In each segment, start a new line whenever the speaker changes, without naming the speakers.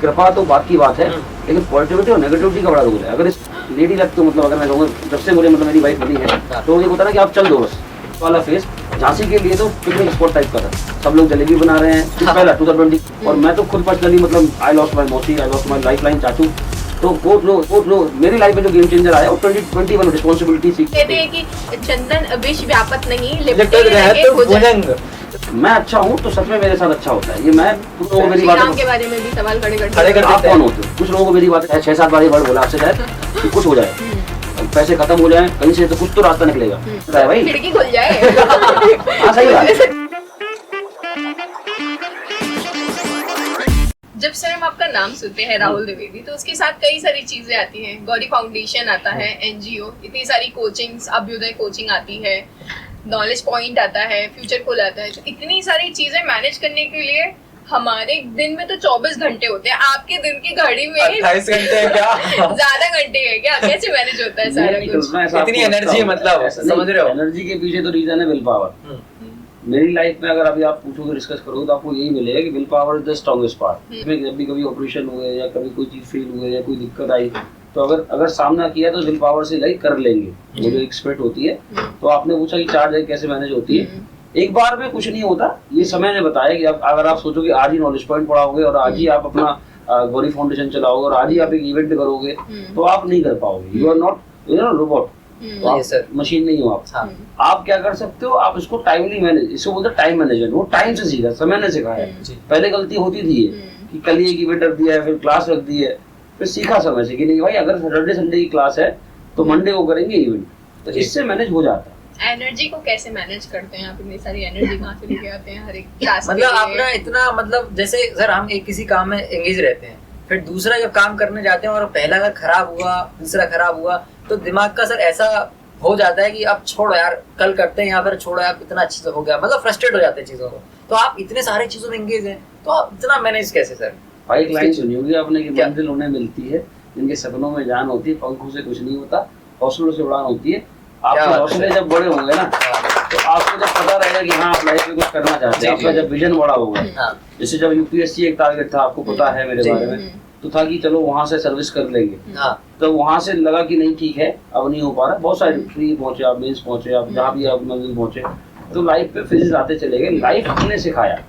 कृपा तो बात की बात है, लेकिन पॉजिटिविटी और नेगेटिविटी का बड़ा रोल है। अगर इस लेडी लग तो मतलब अगर मैं कहूँगा जब से मुझे मतलब मेरी वाइफ बनी है तो ये होता ना कि आप चल दो बस वाला फेस। झांसी के लिए तो पिकनिक स्पॉट टाइप का था, सब लोग जलेबी बना रहे हैं पहला 2020। और मैं तो खुद पर्सनली मतलब आई लॉस्ट माई मौसी, I lost my life line चाचू। तो वो लो मेरी लाइफ में जो गेम चेंजर आया वो 2021 रिस्पॉन्सिबिलिटी सीख।
कहते हैं कि चंदन विष व्यापत नहीं
मैं अच्छा हूँ तो सच में मेरे साथ अच्छा होता है। ये मैं कुछ लोगों को मेरी बात
के बारे में भी सवाल खड़े
आप कौन होते हो? कुछ लोगों को मेरी बात 6-7 बार वर्ड बोला आपसे शायद कि कुछ हो जाए, पैसे खत्म हो जाए कहीं से तो कुछ तो रास्ता निकलेगा भाई,
खिड़की खुल जाए।
हाँ सही बात।
जब सर हम आपका नाम सुनते हैं राहुल द्विवेदी तो उसके साथ कई सारी चीजें आती हैं। गौरी फाउंडेशन आता है, एनजीओ, इतनी सारी कोचिंग्स, अभ्युदय कोचिंग आती है, नॉलेज पॉइंट आता है, फ्यूचर कॉल आता है। तो इतनी सारी चीजें मैनेज करने के लिए हमारे दिन में तो 24 घंटे होते हैं, आपके दिन की घड़ी में
28 घंटे है क्या?
ज्यादा घंटे है क्या? कैसे मैनेज होता है सारा कुछ?
इतनी एनर्जी, मतलब समझ रहे हो?
एनर्जी के पीछे तो रीजन है विल पावर। मेरी लाइफ में अगर अभी आप पूछोगे डिस्कस करोगे तो आपको यही मिलेगा कि will power is the strongest part. जब भी कभी ऑपरेशन हुए या कभी कोई चीज फेल हुए या कोई दिक्कत आई तो अगर सामना किया तो विल पावर से लाइक कर लेंगे, वो जो एक्सपर्ट होती है। तो आपने पूछा कि चार्ज कैसे मैनेज होती है, एक बार में कुछ नहीं होता। ये समय ने बताया कि अगर आप सोचोगे आज ही नॉलेज पॉइंट पढ़ाओगे और आज ही आप अपना गौरी फाउंडेशन चलाओगे और आज ही आप एक इवेंट करोगे तो आप नहीं कर पाओगे। You are not robot, machine नहीं हो आप। आप क्या कर सकते हो, आप इसको टाइमली मैनेज, इसको बोलते हैं टाइम मैनेजमेंट। वो टाइम से सीखा, समय ने सिखाया। पहले गलती होती थी कि कल ही एक इवेंट रख दिया है, फिर क्लास रख दी है, फिर सीखा समय से कि नहीं भाई अगर सैटरडे संडे की क्लास है तो मंडे को करेंगे इवेंट। तो इससे मैनेज हो जाता है।
एनर्जी को कैसे मैनेज करते हैं आप? इतनी सारी एनर्जी कहाँ से लेके आते हैं हर एक क्लास?
मतलब आप ना इतना, मतलब जैसे सर हम एक किसी काम में एंगेज रहते हैं, फिर दूसरा जब काम करने जाते हैं और पहला अगर खराब हुआ, दूसरा खराब हुआ, तो दिमाग का सर ऐसा हो जाता है कि अब छोड़ो यार कल करते हैं, या फिर छोड़ो यार इतना अच्छी हो गया, मतलब फ्रस्ट्रेट हो जाते हैं चीजों को। तो आप इतने सारे चीजों में एंगेज हैं तो आप इतना मैनेज कैसे सर?
भाई एक लाइन सुनी होगी आपने कि मंजिल उन्हें मिलती है जिनके सपनों में जान होती है, पंखों से कुछ नहीं होता, हौसलों से उड़ान होती है। आपके हौसले जब बड़े होंगे ना तो आपको जब पता रहेगा कि हाँ आप लाइफ में कुछ करना चाहते हैं, आपका जब विजन बड़ा होगा। जैसे जब यूपीएससी एक टारगेट था, आपको पता है मेरे बारे में, तो था कि चलो वहां से सर्विस कर लेंगे। तो वहां से लगा कि नहीं ठीक है अब नहीं हो पा रहा, बहुत सारे फ्री पहुंचे आप, मेंस पहुंचे आप, जहाँ भी आप मंजिल पहुंचे। तो लाइफ पे फिजिक्स आते चले गए, लाइफ हमने सिखाया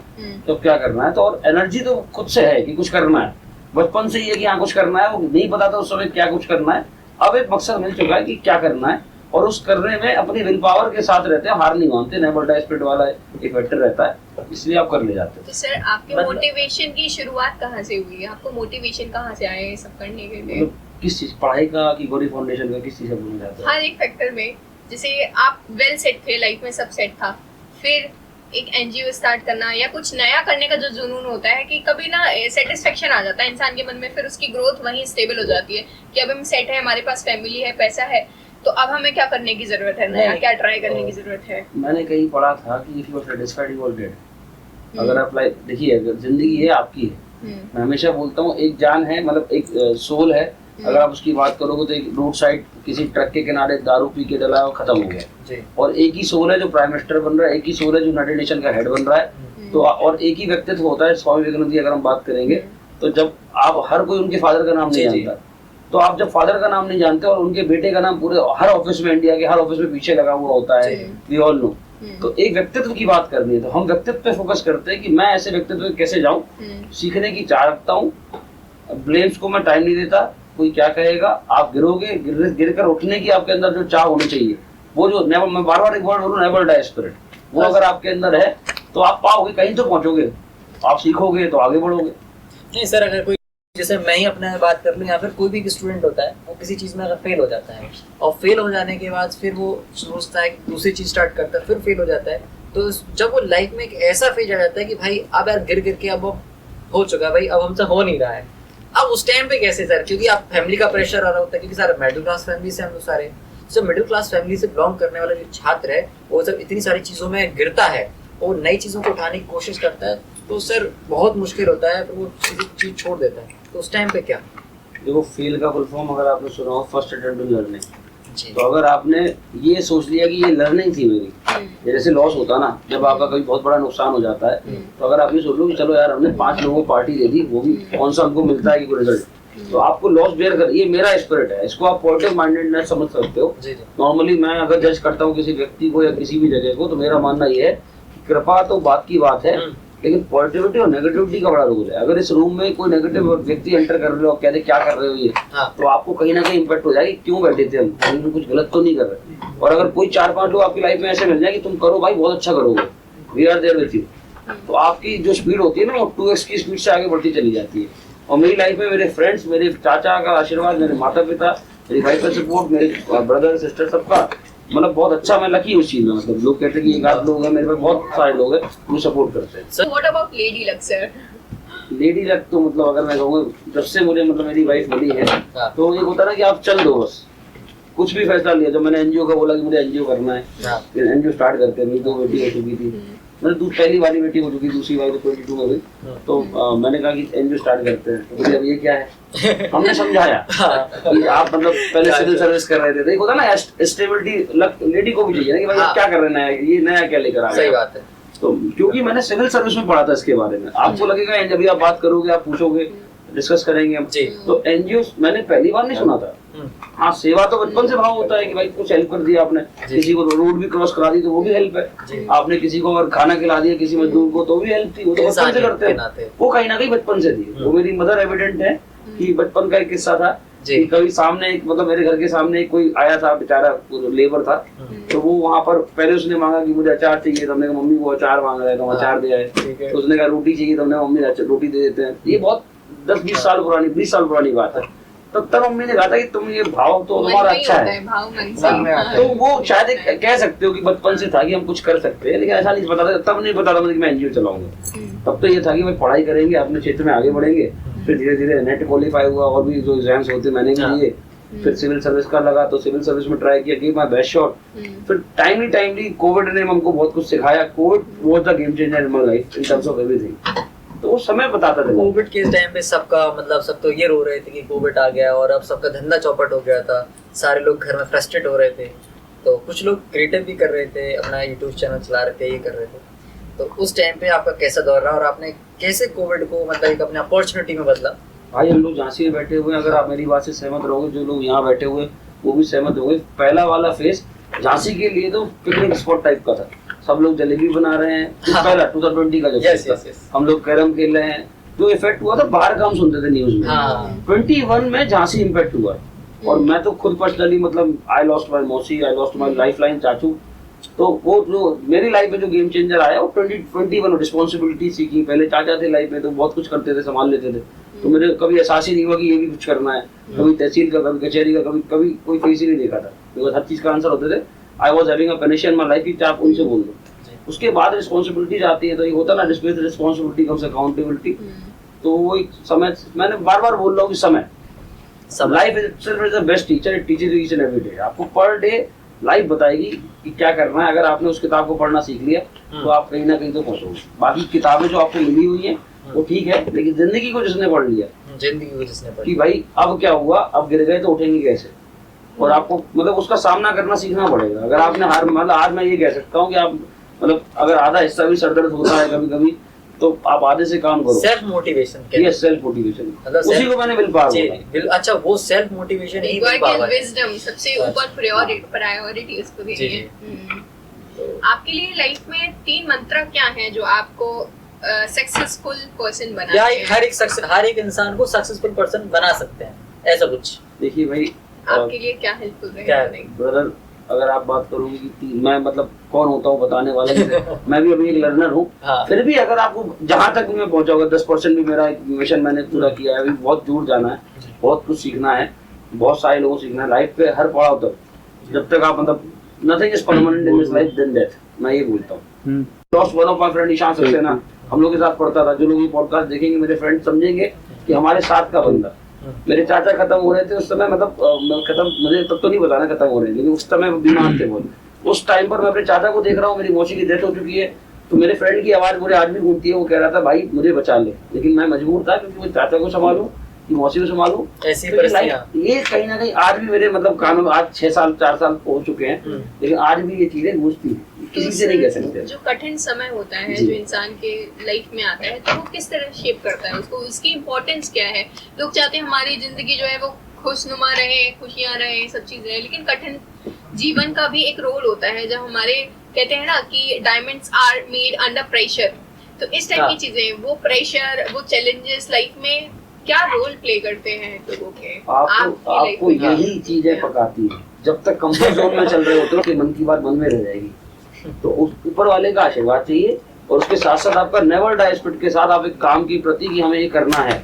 तो क्या करना है। तो और एनर्जी तो खुद से है कि कुछ करना है, बचपन से ही है कि यहाँ कुछ करना है। वो नहीं पता था उस समय क्या कुछ करना है, अब एक मकसद मिल चुका है कि क्या करना है और उस करने में अपनी विल पावर के साथ रहते हैं, हार नहीं मानते। नेवर डाई स्पिरिट वाला एक फैक्टर रहता है, इसलिए आप कर ले जाते हैं।
तो सर आपके मोटिवेशन की शुरुआत कहाँ से हुई है? आपको मोटिवेशन कहाँ से आया ये सब करने के लिए?
किस चीज, पढ़ाई का कि गौरी फाउंडेशन का, किस चीज से बोलना चाहते हैं?
हर एक फैक्टर में। जैसे आप वेल सेट थे, लाइफ में सब सेट था, फिर एक एनजीओ स्टार्ट करना या कुछ नया करने का जो जुनून होता है कि कभी ना सेटिस्फेक्शन आ जाता है इंसान के मन में, फिर उसकी ग्रोथ वहीं स्टेबल हो जाती है कि अब हम सेट है, हमारे पास फैमिली है, पैसा है, तो अब हमें क्या करने की जरूरत है, नया क्या ट्राई करने की जरूरत है।
मैंने कहीं पढ़ा था कि if you are satisfied you are dead. अगर आप लाइफ देखिए, जिंदगी है आपकी है, मैं हमेशा बोलता हूँ एक जान है, मतलब एक सोल है। अगर आप उसकी बात करोगे तो एक रोड साइड किसी ट्रक के किनारे दारू पी के डला और खत्म हो गया। और एक ही सोल है जो प्राइम मिनिस्टर बन रहा है, एक ही सोल है जो यूनाइटेड नेशन का हेड बन रहा है। तो और एक ही व्यक्तित्व होता है। स्वामी विवेकानंद की अगर हम बात करेंगे तो जब आप हर कोई उनके फादर का नाम नहीं जानता, तो आप जब फादर का नाम नहीं जानते और उनके बेटे का नाम पूरे हर ऑफिस में, इंडिया के हर ऑफिस में पीछे लगा हुआ होता है, वी ऑल नो। तो एक व्यक्तित्व की बात करनी है तो हम व्यक्तित्व पे फोकस करते हैं कि मैं ऐसे व्यक्तित्व पे कैसे जाऊं, सीखने की चाह रखता हूँ, ब्लेम्स को मैं टाइम नहीं देता। कोई क्या कहेगा, आप गिरोगे, गिर कर उठने की आपके अंदर जो चाह होनी चाहिए, वो जो नेवर, मैं बार बार एक वर्ड बोलूं, नेवर डाई स्पिरिट, वो अगर आपके अंदर है तो आप पाओगे, कहीं तो पहुंचोगे, आप सीखोगे तो आगे बढ़ोगे।
नहीं सर, अगर कोई, जैसे मैं ही अपने बात कर लूँ या फिर कोई भी स्टूडेंट होता है, वो किसी चीज़ में अगर फेल हो जाता है और फेल हो जाने के बाद फिर वो सोचता है दूसरी चीज़ स्टार्ट करता है, फिर फेल हो जाता है, तो जब वो लाइफ में एक ऐसा फेज आ जाता है कि भाई अब यार गिर गिर के अब हो चुका है भाई, अब हमसे हो नहीं रहा है, अब उस टाइम पे कैसे सर? क्योंकि आप फैमिली का प्रेशर आ रहा होता है, क्योंकि सारे मिडिल क्लास फैमिली से हम लोग सारे, जब मिडिल क्लास फैमिली से बिलोंग करने वाला जो छात्र है वो जब इतनी सारी चीज़ों में गिरता है और नई चीज़ों को उठाने की कोशिश करता है तो सर बहुत मुश्किल होता है, फिर वो चीज़ छोड़ देता है। तो उस टाइम पे क्या?
देखो, फेल का फुल फॉर्म अगर आपने सुना हो, फर्स्ट अटेम्प्ट इन लर्निंग।
जी।
तो अगर आपने ये सोच लिया कि ये लर्निंग थी मेरी, जैसे लॉस होता ना जब आपका कभी बहुत बड़ा नुकसान हो जाता है, तो अगर आप ये सोच लो कि चलो यार हमने 5 लोगों को पार्टी दे दी, वो भी कौन सा हमको मिलता है कि कोई रिजल्ट, तो आपको लॉस बेयर कर, ये मेरा स्पिरिट है, इसको आप पॉजिटिव माइंडेडनेस समझ सकते हो। नॉर्मली मैं अगर जज करता हूँ किसी व्यक्ति को या किसी भी जगह को, तो मेरा मानना ये है कृपा तो बात की बात है, लेकिन पॉजिटिविटी और नेगेटिविटी का बड़ा रोल है। अगर इस रूम में कोई नेगेटिव व्यक्ति एंटर कर रहे हो, कहते क्या कर रहे हो ये, तो आपको कहीं ना कहीं इम्पैक्ट हो जाएगी, क्यों बैठे थे हम, कहीं कुछ गलत तो नहीं कर रहे। और अगर कोई 4-5 लोग आपकी लाइफ में ऐसे मिल जाए कि तुम करो भाई बहुत अच्छा करोगे, we are there with you, तो आपकी जो स्पीड होती है ना वो 2x की स्पीड से आगे बढ़ती चली जाती है। और मेरी लाइफ में मेरे फ्रेंड्स, मेरे चाचा का आशीर्वाद, मेरे माता पिता, मेरी वाइफ का सपोर्ट, मेरे ब्रदर सिस्टर, सबका मतलब बहुत अच्छा, मैं लकी उस चीज में। मतलब लोग कहते हैं कि 1-8 लोग हैं, मेरे पास बहुत सारे लोग हैं जो सपोर्ट करते हैं।
So what about lady luck, sir?
Lady luck तो मतलब अगर मैं कहूँगा जब से मुझे मतलब मेरी वाइफ मिली है, तो एक होता है ना कि आप चल दो बस, कुछ भी फैसला लिया। जब मैंने एनजीओ का बोला कि मुझे एनजीओ करना है, फिर एनजीओ स्टार्ट करते, मेरी 2 बेटी हो चुकी थी, मतलब पहली वाली बेटी हो चुकी, दूसरी वाली 22 में हुई, तो मैंने कहा कि एनजीओ स्टार्ट करते हैं। तो बोले अब ये क्या है, हमने समझाया कि आप मतलब पहले सिविल सर्विस कर रहे थे, देखो होता ना स्टेबिलिटी लेडी को भी चाहिए ना कि भाई क्या कर रहे हैं, ये नया क्या लेकर आ रहे हैं।
सही बात है।
तो क्योंकि मैंने सिविल सर्विस में पढ़ा था इसके बारे में, आपको लगेगा जब भी आप बात करोगे, आप पूछोगे, डिस्कस करेंगे हम, तो एनजीओ मैंने पहली बार नहीं सुना था। हाँ, सेवा तो बचपन से भाव होता है कि भाई कुछ हेल्प कर दिया आपने, किसी को रोड भी क्रॉस करा दी तो वो भी हेल्प है, आपने किसी को अगर खाना खिला दिया किसी मजदूर को तो भी हेल्प थी, वो तो बचपन से करते हैं, वो कहीं ना कहीं बचपन से थी। वो मेरी मदर एविडेंट है कि बचपन का एक किस्सा था कि कभी सामने एक मतलब मेरे घर के सामने एक कोई आया था, बेचारा लेबर था, तो वो वहाँ पर पहले उसने मांगा कि मुझे अचार चाहिए, तो हमने कहा मम्मी वो अचार मांग रहा है तो हम अचार दे आए। तो उसने कहा रोटी चाहिए, तो हमने मम्मी रोटी दे देते हैं। ये बहुत 10-20 साल पुरानी, 20 साल पुरानी बात है। तब मम्मी ने कहा था कि तुम ये भाव तो तुम्हारा अच्छा है, तो वो शायद कह सकते हो कि बचपन से था कि हम कुछ कर सकते हैं, लेकिन ऐसा नहीं पता था, तब नहीं पता था मुझे कि मैं एनजीओ चलाऊंगा। तब तो ये था कि मैं पढ़ाई करेंगे, अपने क्षेत्र में आगे बढ़ेंगे। फिर धीरे धीरे नेट क्वालिफाई हुआ, और भी जो एग्जाम्स होते मैंने भी दिए, फिर सिविल सर्विस का लगा तो सिविल सर्विस में ट्राई किया, गिव माय बेस्ट शॉट। फिर टाइमली कोविड ने हमको बहुत कुछ सिखाया। Covid was the game changer in my life in terms of everything. तो वो समय बताता था।
कोविड के टाइम पे सबका मतलब सब तो ये रो रहे थे कि कोविड आ गया और अब सबका धंधा चौपट हो गया था, सारे लोग घर में फ्रस्ट्रेट हो रहे थे। तो कुछ लोग क्रिएटिव भी कर रहे थे, अपना यूट्यूब चैनल चला रहे थे, ये कर रहे थे। तो उस टाइम पे आपका कैसा दौर रहा और आपने कैसे कोविड को मतलब एक अपने अपॉर्चुनिटी में बदला?
भाई हम लोग झांसी में बैठे हुए हैं, अगर आप मेरी बात से सहमत रहोगे, जो लोग यहाँ बैठे हुए वो भी सहमत होंगे, पहला वाला फेज झांसी के लिए तो पिकनिक स्पॉट टाइप का था। सब लोग जलेबी बना रहे हैं, पहला 2020 का जो हम लोग कैरम खेल रहे हैं। जो इफेक्ट हुआ था बाहर का हम सुनते थे न्यूज में, 21 में झांसी इम्पैक्ट हुआ। और मैं तो खुद पर्सनली मतलब आई लॉस्ट माय मौसी, I lost my life line चाचू। तो वो जो मेरी लाइफ में जो गेम चेंजर आया वो 2021 रिस्पॉन्सिबिलिटी सीखी। पहले चाचा थे लाइफ में तो बहुत कुछ करते थे, संभाल लेते थे, तो मुझे कभी एहसास ही नहीं हुआ कि ये भी कुछ करना है। कभी तहसील का, कभी कचहरी का, कभी कोई फेस ही नहीं देखा था, बिकॉज हर चीज का आंसर होते थे। I was having a passion in my life कि आप उनसे बोल दो। उसके बाद रिस्पॉन्सिबिलिटीज आती है, तो ये होता ना डिस्प्ले रिस्पॉन्सिबिलिटी कम्स अकाउंटेबिलिटी। तो वो एक समय, मैंने बार बार बोल रहा हूँ कि समय life itself is the best teacher, it teaches you each and every day. आपको पर डे लाइफ बताएगी कि क्या करना है। अगर आपने उस किताब को पढ़ना सीख लिया तो आप कहीं ना कहीं तो पहुंचोगे। बाकी किताबें जो आपको मिली हुई हैं वो ठीक है, लेकिन जिंदगी को जिसने पढ़ लिया,
जिंदगी को जिसने पढ़
कि भाई अब क्या हुआ, अब गिर गए तो उठेंगे कैसे, और आपको मतलब उसका सामना करना सीखना पड़ेगा। अगर आपने हार, मतलब आज मैं ये कह सकता हूँ कि आप मतलब अगर आधा हिस्सा भी सर दर्द होता है कभी कभी, तो आप आधे से काम करो।
सेल्फ मोटिवेशन,
ये सेल्फ मोटिवेशन, उसी को मैंने विल पावर बोला।
अच्छा, वो self motivation he will power,
wisdom सबसे ऊपर प्रायोरिटी उसको देनी है। आपके लिए लाइफ में 3 मंत्र क्या हैं जो आपको सक्सेसफुल पर्सन बनाते हैं?
या हर एक इंसान को सक्सेसफुल पर्सन बना सकते हैं, ऐसा कुछ?
देखिए भाई,
आपके लिए क्या हेल्पफुल रहेगा?
ब्रदर, अगर आप बात करोगे कि मैं मतलब कौन होता हूँ बताने वाला मैं भी अभी एक लर्नर हूँ। फिर भी अगर आपको जहाँ तक मैं पहुँचा होगा 10% भी मेरा एक मिशन मैंने पूरा किया है। अभी बहुत दूर जाना है, बहुत कुछ सीखना है, बहुत सारे लोगों को सीखना है लाइफ पे हर पड़ाव तक। जब तक आप मतलब nothing is permanent in this life then death, मैं ये बोलता हूँ। Lost one of my friend Ishan Saxena हम लोग के साथ पढ़ता था। जो लोग ये पॉडकास्ट देखेंगे मेरे फ्रेंड समझेंगे कि हमारे साथ का बंदा। मेरे चाचा खत्म हो रहे थे उस समय, मतलब खत्म मुझे तब तो नहीं बताना खत्म हो रहे हैं, लेकिन उस समय बीमार थे बहुत। उस टाइम पर मैं अपने चाचा को देख रहा हूँ, मेरी मौसी की डेथ हो चुकी है, तो मेरे फ्रेंड की आवाज मुझे आज भी गूंजती है। वो कह रहा था भाई मुझे बचा ले, लेकिन मैं मजबूर था क्योंकि मैं चाचा को संभालूं कि मौसी को संभालूं।
ऐसी
तो
परिस्थितियां
ये कहीं ना कहीं आज भी मेरे मतलब कानों में, आज 6 साल 4 साल हो चुके हैं, लेकिन आज भी ये चीजें गूंजती हैं, किसी से नहीं कह सकते।
जो कठिन समय होता है जो इंसान के लाइफ में आता है, तो वो किस तरह शेप करता है उसको, उसकी इम्पोर्टेंस क्या है? लोग चाहते हैं हमारी जिंदगी जो है वो खुशनुमा रहे, खुशियां रहे, सब चीज रहे, लेकिन कठिन जीवन का भी एक रोल होता है। जब हमारे कहते हैं ना कि diamonds are made under pressure, तो इस टाइप की चीजें, वो प्रेशर, वो चैलेंजेस लाइफ में क्या रोल प्ले करते हैं लोगों के?
आपको यही चीजें पकाती है। जब तक कंफर्ट जोन में चल रहे होते हो कि मन की बात मन में रह जाएगी, तो उस ऊपर वाले का आशीर्वाद चाहिए, और उसके साथ साथ आपका नेवर डाई स्पिरिट के साथ आप एक काम की प्रति कि हमें ये करना है।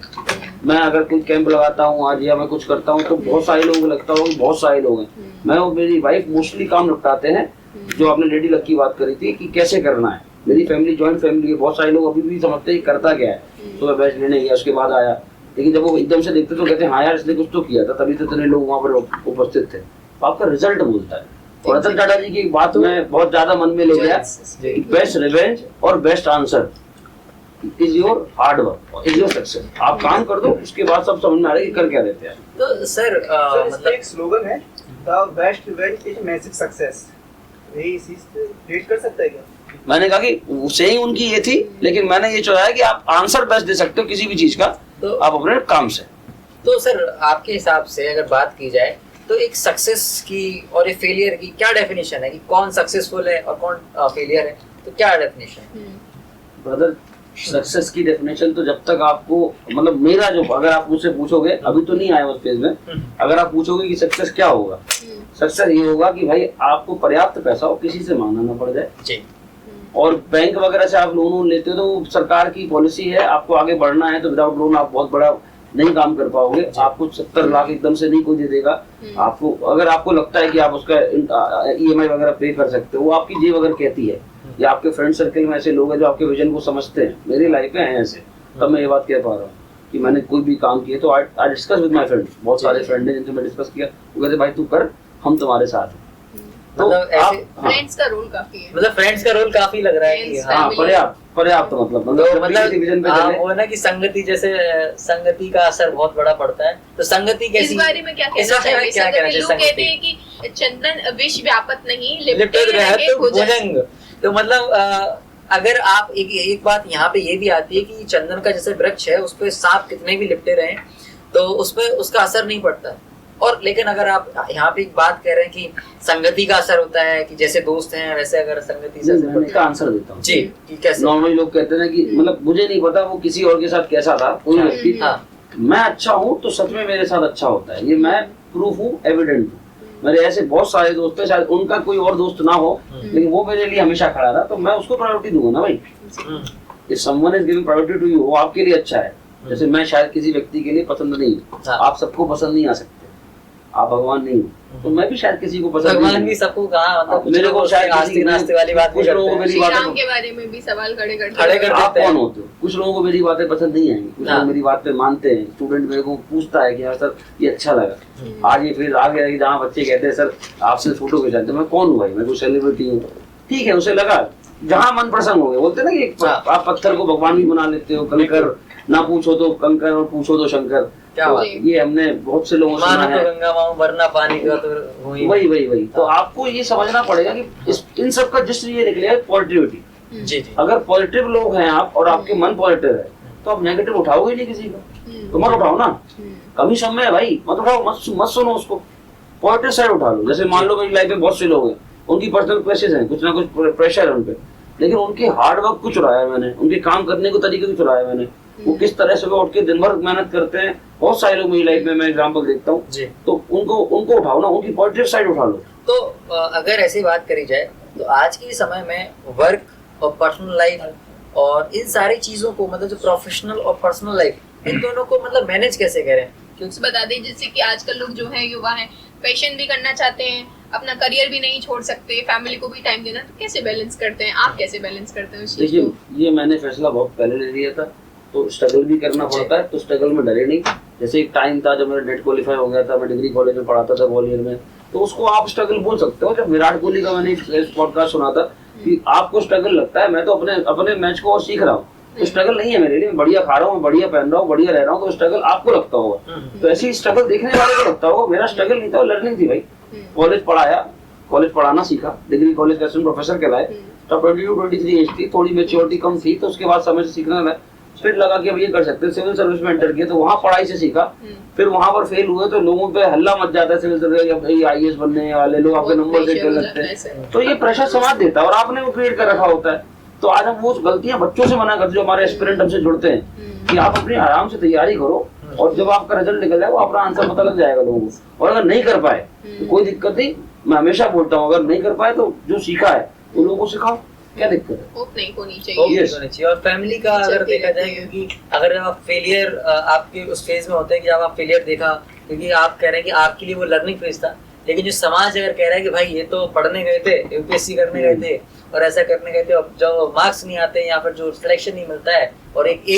मैं अगर कोई कैंप लगाता हूँ आज या मैं कुछ करता हूँ, तो बहुत सारे लोगों को लगता होगा, बहुत सारे लोग हैं, मैं और मेरी वाइफ मोस्टली काम निपटाते हैं। जो आपने लेडी लक की बात करी थी कि कैसे करना है, मेरी फैमिली जॉइंट फैमिली है, बहुत सारे लोग अभी भी समझते हैं करता क्या है, तो बैच लेने गया उसके बाद आया, लेकिन जब वो एकदम से देखते तो कहते हैं हाँ यार इसने कुछ तो किया था, तभी तो इतने लोग वहाँ पर उपस्थित थे। तो आपका रिजल्ट बोलता है। और रतन टाटा जी की बात मैं बहुत ज्यादा मन में ले गया, बेस्ट रिवेंज और best answer is your hard work, is your success. आप काम कर दो, उसके बाद सब समझ में आ रहा है कि कर क्या देते हैं।
तो सर
मतलब एक स्लोगन है, the best revenge is magic success, यही इसी से रिलेट कर सकता है क्या?
मैंने कहा कि सही उनकी ये थी, लेकिन मैंने ये चाहा है कि आप आंसर बेस्ट दे सकते हो किसी भी चीज का, तो आप अपने काम से।
तो सर आपके हिसाब से अगर बात की जाए तो एक सक्सेस की और एक फेलियर की क्या डेफिनेशन है, कि कौन सक्सेसफुल है और कौन फेलियर है, तो क्या डेफिनेशन है?
ब्रदर सक्सेस की डेफिनेशन तो जब तक आपको, मतलब मेरा जो, अगर आप मुझसे पूछोगे, अभी तो नहीं आया उस फेज में, अगर आप पूछोगे कि सक्सेस क्या होगा, सक्सेस ये होगा कि भाई आपको पर्याप्त पैसा हो, किसी से मांगना ना पड़ जाए
जी।
और बैंक वगैरह से आप लोन लेते हो तो सरकार की पॉलिसी है, आपको आगे बढ़ना है तो विदाउट लोन आप बहुत बड़ा नहीं काम कर पाओगे। आपको 70 लाख एकदम से नहीं कोई दे देगा। आपको अगर आपको लगता है कि आप उसका EMI वगैरह पे कर सकते हो, वो आपकी जेब अगर कहती है, या आपके फ्रेंड सर्कल में ऐसे लोग हैं जो आपके विजन को समझते हैं, मेरी लाइफ में है ऐसे, तब मैं ये बात कह पा रहा हूँ कि मैंने कोई भी काम किया तो I discuss with my friends, बहुत सारे फ्रेंड हैं जिनसे मैं डिस्कस किया, वो कहते भाई तू कर, हम तुम्हारे साथ हैं। तो
मतलब ऐसे
फ्रेंड्स का रोल काफी है,
मतलब फ्रेंड्स का रोल काफी लग रहा है कि
हाँ पर्याप्त मतलब डिवीजन पे चले।
वो ना कि संगति, जैसे संगति का असर बहुत बड़ा पड़ता है, तो संगति कैसी,
इस बारे में क्या कहना चाहिए? संगति, लोग कहते हैं कि चंदन विष व्यापत नहीं, लिपटे रहे भुजंग।
तो मतलब अगर आप एक बात यहाँ पे ये भी आती है कि चंदन का जैसे वृक्ष है, उस पे सांप कितने भी लिपटे रहे तो उस पे उसका असर नहीं पड़ता। और लेकिन अगर आप यहाँ पे एक बात कह रहे हैं कि संगति का असर होता है, कि जैसे दोस्त हैं वैसे अगर संगति से
मैं इसका आंसर देता हूँ
जी, कि कैसे
नॉर्मली लोग कहते हैं कि मतलब मुझे नहीं पता वो किसी और के साथ कैसा था, कोई व्यक्ति, मैं अच्छा हूँ तो सच में मेरे साथ अच्छा होता है, ये मैं प्रूफ हूँ, एविडेंट हूँ। मेरे ऐसे बहुत सारे दोस्त हैं, शायद उनका कोई और दोस्त ना हो, लेकिन वो मेरे लिए हमेशा खड़ा रहा, तो मैं उसको प्रायोरिटी दूंगा ना भाई। If someone is giving priority to you, वो आपके लिए अच्छा है। जैसे मैं शायद किसी व्यक्ति के लिए पसंद नहीं हूँ, आप सबको पसंद नहीं आ सकते, आप भगवान नहीं हो, तो मैं भी शायद किसी को पसंद
भगवान भी सबको कहा, मतलब
मेरे को शायद
आस्तिक नास्तिक वाली बात
कुछ लोगों को मेरी बातें
के बारे में भी सवाल खड़े कर
आप कौन होते हो, कुछ लोगों को मेरी बातें पसंद नहीं आएंगी, कुछ लोग मेरी बात पे मानते हैं। स्टूडेंट मेरे को पूछता है कि यार सर ये अच्छा लगा, आज ये फिर आ गया कि जहाँ बच्चे कहते हैं सर आपसे फोटो खिंचाते, मैं कौन हूँ भाई, मैं कोई सेलिब्रिटी हूँ, ठीक है उसे लगा, जहाँ मन प्रसन्न हो गया। बोलते ना कि आप पत्थर को भगवान भी बना लेते हो, कंकर ना पूछो तो कंकर और पूछो तो शंकर, तो ये हमने बहुत से लोगों से सुना है,
गंगा माँ वरना पानी का तो
वही। तो आपको ये समझना पड़ेगा कि इन सब का जस्ट ये निकलेगा पॉजिटिविटी।
जी।
अगर पॉजिटिव लोग हैं आप और आपके मन पॉजिटिव है, तो आप नेगेटिव उठाओगे नहीं किसी का, तो मत उठाओ ना, कमी समय है भाई, मत उठाओ, मत सुनो उसको, पॉजिटिव साइड उठा लो। जैसे मान लो मेरी लाइफ में बहुत से लोग हैं, उनकी पर्सनल क्वेश्चन है, कुछ ना कुछ प्रेशर है उनपे, लेकिन उनके हार्ड वर्क को चुराया मैंने, उनके काम करने को तरीके को चुराया मैंने, वो किस तरह से उठ के दिन भर मेहनत करते हैं। बहुत सारे लोग मेरी लाइफ में मैं एग्जांपल देखता हूँ, तो उनको उठाओ ना, उनकी पॉजिटिव साइड उठा लो।
तो अगर ऐसी बात करी जाए तो आज के समय में वर्क और पर्सनल लाइफ और इन सारी चीजों को, मतलब जो प्रोफेशनल और पर्सनल लाइफ, इन दोनों को मतलब मैनेज कैसे करें?
क्योंकि बता दें जैसे कि आजकल लोग जो है युवा हैं, पैशन भी करना चाहते हैं, अपना करियर भी नहीं छोड़ सकते, फैमिली को भी टाइम देना, तो कैसे बैलेंस करते हैं आप, कैसे बैलेंस करते हैं उस चीज को?
देखिए ये मैंने फैसला बहुत पहले ले लिया था, तो स्ट्रगल भी करना पड़ता है, तो स्ट्रगल में डरे नहीं। जैसे एक टाइम था जब मेरा नेट क्वालिफाई हो गया था, मैं डिग्री कॉलेज में पढ़ाता था ग्वालियर में, तो उसको आप स्ट्रगल बोल सकते हो। जब विराट कोहली का मैंने एक पॉडकास्ट सुना था कि आपको स्ट्रगल लगता है, मैं तो अपने मैच को और सीख रहा हूँ, तो स्ट्रगल नहीं है मेरे लिए, मैं बढ़िया खा रहा हूँ, बढ़िया पहन रहा हूँ, बढ़िया रह रहा हूँ, तो स्ट्रगल आपको लगता होगा। तो ऐसी स्ट्रगल देखने वाले को लगता होगा, मेरा स्ट्रगल नहीं था, लर्निंग थी भाई। कॉलेज पढ़ाया, कॉलेज पढ़ाना सीखा, डिग्री कॉलेज का प्रोफेसर कहलाए, तब 22-23 एज थी, थोड़ी मेच्योरिटी कम थी, तो उसके बाद समय से सीखना लगा, फिर लगा कि अब ये कर सकते हैं। सिविल सर्विस में एंटर किया तो वहाँ पढ़ाई से सीखा, फिर वहाँ पर फेल हुए तो लोगों पे हल्ला मच जाता है, सिविल सर्विस IAS बनने वाले लोग आपके नंबर सेट कर लगते हैं, तो ये प्रेशर समाज देता है और आपने वो क्रिएट कर रखा होता है। तो आज हम वो गलतियां बच्चों से मना करते, जो हमारे एस्पिरेंट हमसे जुड़ते हैं कि आप अपनी आराम से तैयारी करो और जब आपका रिजल्ट निकल जाए वो अपना आंसर पता लग जाएगा लोगों को। और अगर नहीं कर पाए तो कोई दिक्कत नहीं, मैं हमेशा बोलता हूँ अगर नहीं कर पाए तो जो सीखा है वो लोगों को सिखाओ, क्या दिक्कत है?
होप नहीं होनी
होप
चाहिए।
नहीं होनी चाहिए। और फैमिली का अगर देखा जाए, क्योंकि अगर जब आप फेलियर आपके उस फेज में होते हैं कि जब आप फेलियर देखा, क्योंकि आप कह रहे हैं कि आपके लिए वो लर्निंग फेज था, लेकिन जो समाज अगर कह रहा है कि भाई ये तो पढ़ने गए थे, UPSC करने गए थे और ऐसा करने गए थे, और जो मार्क्स नहीं आते या फिर जो सिलेक्शन नहीं मिलता है, और एक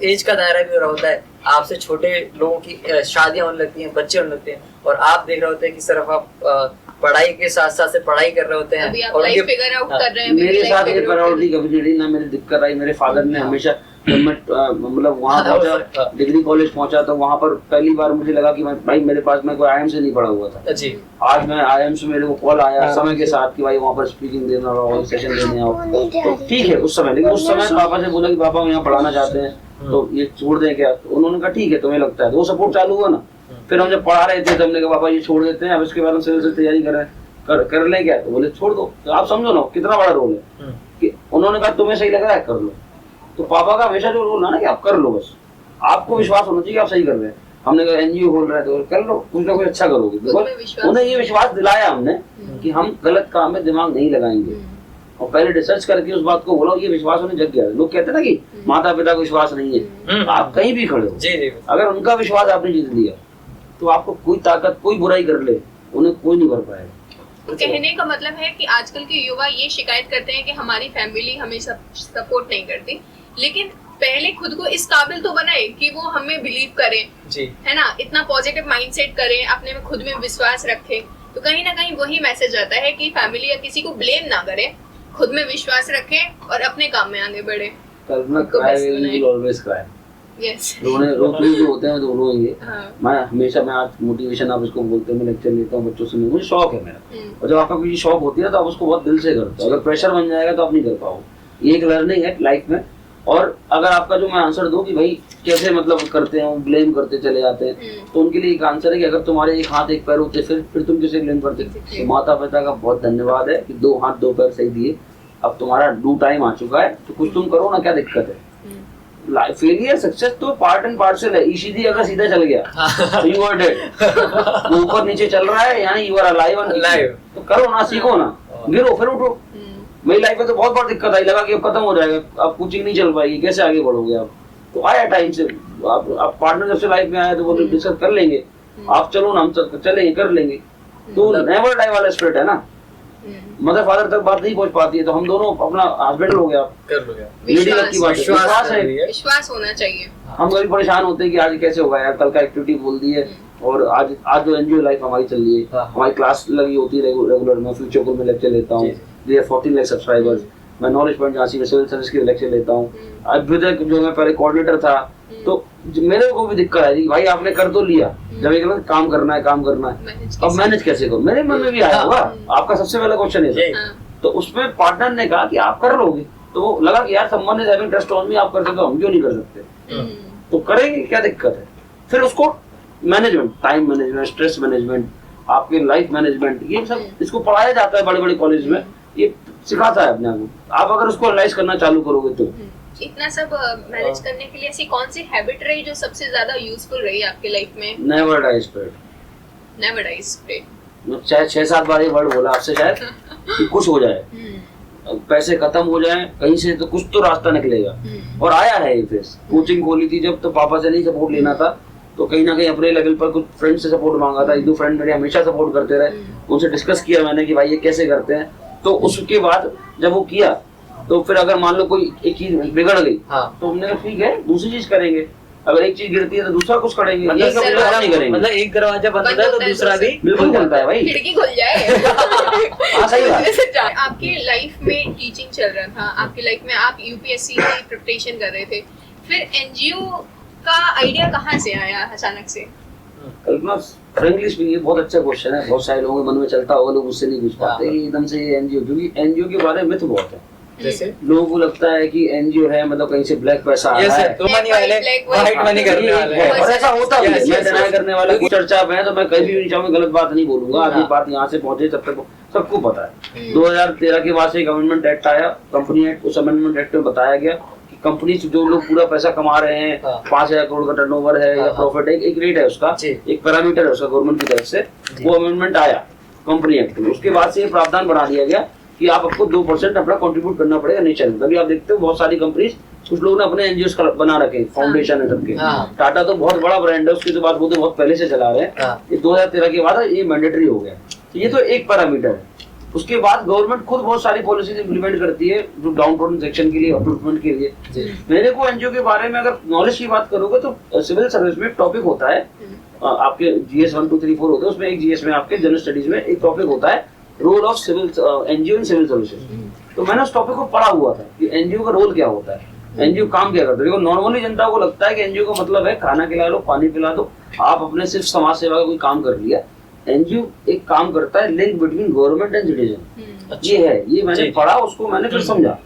एज का दायरा भी हो रहा होता है, आपसे छोटे लोगों की शादियां होने लगती हैं, बच्चे होने लगते हैं, और आप देख रहे होते हैं कि सिर्फ आप पढ़ाई के साथ साथ से पढ़ाई कर रहे होते हैं।
अभी आप
और
लाइफ फिगर आउट कर रहे हैं।
मेरे साथ ये प्रायोरिटी कभी नहीं रही, ना मेरी दिक्कत आई। मेरे फादर ने हमेशा, जब मैं मतलब वहाँ पहुंचा, डिग्री कॉलेज पहुंचा, तो वहाँ पर पहली बार मुझे लगा कि भाई मेरे पास, मैं कोई IIM से नहीं पढ़ा हुआ था
जी।
आज मैं IIM से मेरे को कॉल आया समय के साथ कि भाई वहाँ पर स्पीकिंग देना और सेशन देने आओ, तो ठीक है उस समय। लेकिन उस समय पापा से बोला कि पापा हम यहाँ पढ़ाना चाहते हैं, तो ये छोड़ दें क्या? तो उन्होंने कहा ठीक है तुम्हें लगता है, तो वो सपोर्ट चालू हुआ ना। फिर हम जब पढ़ा रहे थे तो हमने कहा पापा ये छोड़ देते हैं, अब इसके बाद हम सिविल से तैयारी कर रहे हैं, कर ले क्या? तो बोले छोड़ दो। तो आप समझो ना कितना बड़ा रोल है कि उन्होंने कहा तुम्हें सही लग रहा है कर लो। तो पापा का हमेशा जो रोल है ना कि आप कर लो, बस आपको विश्वास होना चाहिए आप सही कर रहे हैं। हमने कहा NGO खोल रहे हैं तो कर लो, कुछ ना कुछ अच्छा करोगे। बिकॉज उन्हें ये विश्वास दिलाया हमने कि हम गलत काम में दिमाग नहीं लगाएंगे, और पहले रिसर्च करके उस बात को बोला, ये विश्वास उन्हें जग गया। लोग कहते हैं ना कि माता पिता को विश्वास नहीं है, आप कहीं भी खड़े हो,
जी,
अगर उनका विश्वास आपने जीत लिया तो आपको कोई ताकत, कोई बुराई कर ले, उन्हें कोई नहीं कर पाएगा।
तो कहने का मतलब है कि आजकल के युवा ये शिकायत करते हैं कि हमारी फैमिली हमें सपोर्ट नहीं करती, लेकिन पहले खुद को इस काबिल तो बनाए कि वो हमें बिलीव करें,
जी,
है ना, इतना पॉजिटिव माइंडसेट करें, अपने में खुद में विश्वास रखें। तो कहीं ना कहीं वही मैसेज आता है कि फैमिली या किसी को ब्लेम ना करें, खुद में विश्वास रखें और अपने काम में आगे बढ़े।
कल्पना cry will always cry।
Yes,
रोने जो होते हैं तो रोएंगे।
हाँ।
मैं हमेशा, मैं आज मोटिवेशन आप इसको बोलते हैं, मैं लेक्चर लेता हूँ बच्चों से, मुझे शौक है मेरा, और जब आपका कोई शौक होती है तो आप उसको बहुत दिल से करते हो। अगर प्रेशर बन जाएगा तो आप नहीं कर पाओगे। ये एक लर्निंग है लाइफ में। और अगर आपका जो मैं आंसर दूं कि भाई कैसे मतलब करते हैं, ब्लेम करते चले जाते हैं, तो उनके लिए एक आंसर है कि अगर तुम्हारे एक हाथ एक पैर होते फिर तुम किसे ब्लेम करते? तो माता पिता का बहुत धन्यवाद है कि 2 हाथ 2 पैर सही दिए, अब तुम्हारा ड्यू टाइम आ चुका है, तो कुछ तुम करो ना, क्या दिक्कत है? फेलियर सक्सेस तो पार्ट एंड पार्सल है। ECG अगर सीधा चल गया तो यू आर डेड, ऊपर नीचे चल रहा है यानी यू आर अलाइव। तो करो ना, सीखो ना, गिरो फिर उठो। मेरी लाइफ में तो बहुत बार दिक्कत आई, लगा कि अब खत्म हो जाएगा, अब कोचिंग नहीं चल पाएगी, कैसे आगे बढ़ोगे आप? तो आया टाइम से, आप पार्टनर जब से लाइफ में आया तो वो डिस्कस कर लेंगे, आप चलो ना, हम चलेंगे, कर लेंगे। तो नेवर डाई वाला स्पिरिट है ना। मदर फादर तक बात नहीं पहुंच पाती है तो हम दोनों अपना हस्बैंड हो गया,
कर लो।
विश्वास
है,
विश्वास होना चाहिए।
हम कभी परेशान होते हैं कि आज कैसे होगा यार, कल का एक्टिविटी बोल दी है, और आज जो NGO लाइफ हमारी चल रही है, हमारी क्लास लगी होती है रेगुलर, मैं फ्यूचर गोल में लेक्चर लेता हूँ, 14 लाख सब्सक्राइबर्स, मैं नॉलेज पॉइंट झांसी में सिविल सर्विस के लेक्चर लेता हूँ। अभ्युदय जो मैं पहले कोऑर्डिनेटर था, तो मेरे को भी दिक्कत आई भाई आपने कर तो लिया, जब एक काम करना है, अब मैनेज कैसे करूँ? मेरे मन में भी आया होगा, आपका सबसे पहला क्वेश्चन है। तो उसमें पार्टनर ने कहा कि आप कर लोगे, तो वो लगा कि यार someone is having trust on me, आप कर सकते हो, हम क्यों नहीं कर सकते? तो करेंगे, क्या दिक्कत है? फिर उसको management, time management, stress management, आपके लाइफ मैनेजमेंट, ये सब इसको पढ़ाया जाता है बड़े बड़े कॉलेज में, ये सिखाता है अपने आप। आप अगर उसको एनालाइज करना चालू करोगे तो
इतना सब मैनेज करने के लिए ऐसी कौन सी हैबिट रही जो सबसे ज्यादा यूजफुल रही आपकी लाइफ में?
Never die spirit.
Never die spirit,
चाहे 6-7 बार ये वर्ड बोला आपसे, शायद कि कुछ हो जाए, पैसे खत्म हो जाए कहीं से, तो कुछ तो रास्ता निकलेगा। और आया है ये फेस। कोचिंग खोली थी जब, तो पापा से नहीं सपोर्ट लेना था, तो कहीं ना कहीं अपने लेवल पर कुछ फ्रेंड से सपोर्ट मांगा था। 1-2 फ्रेंड मेरे हमेशा सपोर्ट करते रहे, उनसे डिस्कस किया मैंने कि भाई ये कैसे करते हैं। तो उसके बाद जब वो किया, तो फिर अगर मान लो कोई एक चीज बिगड़ गई, तो हमने कहा ठीक है दूसरी चीज करेंगे, अगर एक चीज गिरती है तो दूसरा कुछ करेंगे, नहीं करेंगे।
मतलब एक दरवाजा बंद होता है तो दूसरा भी
बिल्कुल खुलता है भाई,
खिड़की खुल जाए।
हाँ सही बात।
आपकी लाइफ में टीचिंग चल रहा था, आपकी लाइफ में आप यूपीएससी की प्रिपरेशन कर रहे थे, फिर एनजीओ का आइडिया कहाँ से आया अचानक से?
कल्पना फ्रेंकली स्पीकिंग बहुत अच्छा क्वेश्चन है, बहुत सारे लोगों के मन में चलता होगा, लोग उससे नहीं पूछ पाते कि एकदम से ये एनजीओ, क्योंकि एनजीओ के बारे में मिथ बहुत है।
जैसे
लोगों को लगता है कि एनजीओ है मतलब कहीं से ब्लैक पैसा आ रहा है,
तो मनी वाले व्हाइट मनी करने वाले
है, और ऐसा होता भी है।
Yes,
मैं
yes,
डिनाई
yes.
करने वाला कुछ चर्चा में है तो मैं कभी भी नहीं चाहूंगा, गलत बात नहीं बोलूंगा। आधी बात यहाँ से पहुंचे तब तक सबको पता है। 2013 के बाद से एक अमेंडमेंट एक्ट आया, कंपनी एक्ट। उस अमेंडमेंट एक्ट में बताया गया कि कंपनी से जो लोग पूरा पैसा कमा रहे हैं, 5,000 करोड़ का टर्नओवर है या प्रॉफिट है, एक रेट है उसका, एक पैरामीटर है उसका गवर्नमेंट की तरफ से, वो अमेंडमेंट आया कंपनी एक्ट में। उसके बाद से ये प्रावधान बना दिया गया कि आपको 2% अपना कंट्रीब्यूट करना पड़ेगा नेचर में। तभी आप देखते हो बहुत सारी कंपनीज, कुछ लोगों ने अपने एनजीओ बना रखे, फाउंडेशन है सबके। टाटा तो बहुत बड़ा ब्रांड है, उसकी तो बात वो तो बहुत पहले से चला रहे हैं। ये 2013 के बाद ये मैंडेटरी हो गया। तो ये तो एक पैरामीटर है। उसके बाद गवर्नमेंट खुद बहुत सारी पॉलिसीज इंप्लीमेंट करती है जो डाउन टाउन सेक्शन के लिए, अपलिफ्टमेंट के लिए। मेरे को एनजीओ के बारे में अगर नॉलेज की बात करोगे तो सिविल सर्विस में टॉपिक होता है, आपके जीएस 1, 2, 3, 4 होते हैं, उसमें एक जीएस में आपके जनरल स्टडीज में एक टॉपिक होता है role of civil NGO in civil services. तो मैंने उस टॉपिक को पढ़ा हुआ था कि एनजीओ का रोल क्या होता है, एनजीओ काम क्या करता है। देखो नॉर्मली जनता को लगता है कि एनजीओ का मतलब है खाना खिला लो, पानी पिला दो, आप अपने सिर्फ समाज सेवा का कोई काम कर लिया। एनजीओ एक काम करता है link between government and citizen. ये है, ये मैंने पढ़ा, उसको मैंने फिर समझा।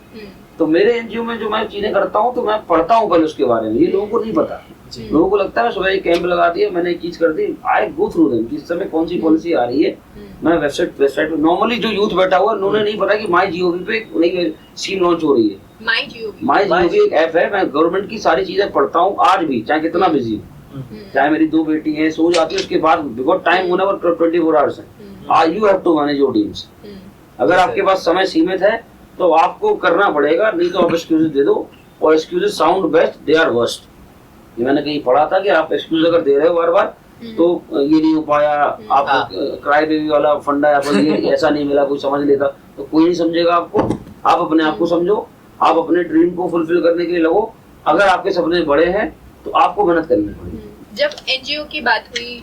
तो मेरे एनजीओ में जो मैं चीजें करता हूँ तो मैं पढ़ता हूँ पहले उसके बारे में, ये लोगों को नहीं पता। लोगों को लगता है सुबह एक कैंप लगा दिया, मैंने एक चीज कर दी, आई गो थ्रू देम, किस समय कौन सी पॉलिसी आ रही है। मैं वेबसाइट पे नॉर्मली जो यूथ बैठा हुआ है उन्होंने नहीं पता कि माई जीओवी पे एक नई स्कीम लॉन्च हो रही है। माई जीओवी एक ऐप है, मैं गवर्नमेंट की सारी चीजें पढ़ता हूँ आज भी, चाहे कितना बिजी हूँ, चाहे मेरी 2 बेटी है, सो जाती है उसके बाद, बिकॉज टाइम होना 24 आवर्स है। You have to manage your teams. अगर आपके पास समय सीमित है तो आपको करना पड़ेगा, नहीं तो आप एक्सक्यूजेस दे दो, और excuses sound best, they are worst. ये मैंने कहीं पढ़ा था कि आप एक्सक्यूज अगर दे रहे हो बार बार तो ये नहीं हो पाया, आप क्राई बेबी वाला फंडा है, ये ऐसा नहीं मिला, कोई समझ लेता तो कोई नहीं समझेगा आपको। आप अपने आप को समझो, आप अपने ड्रीम को फुलफिल करने के लिए लगो। अगर आपके सपने बड़े हैं तो आपको मेहनत करनी पड़ेगी।
जब एनजीओ की बात हुई,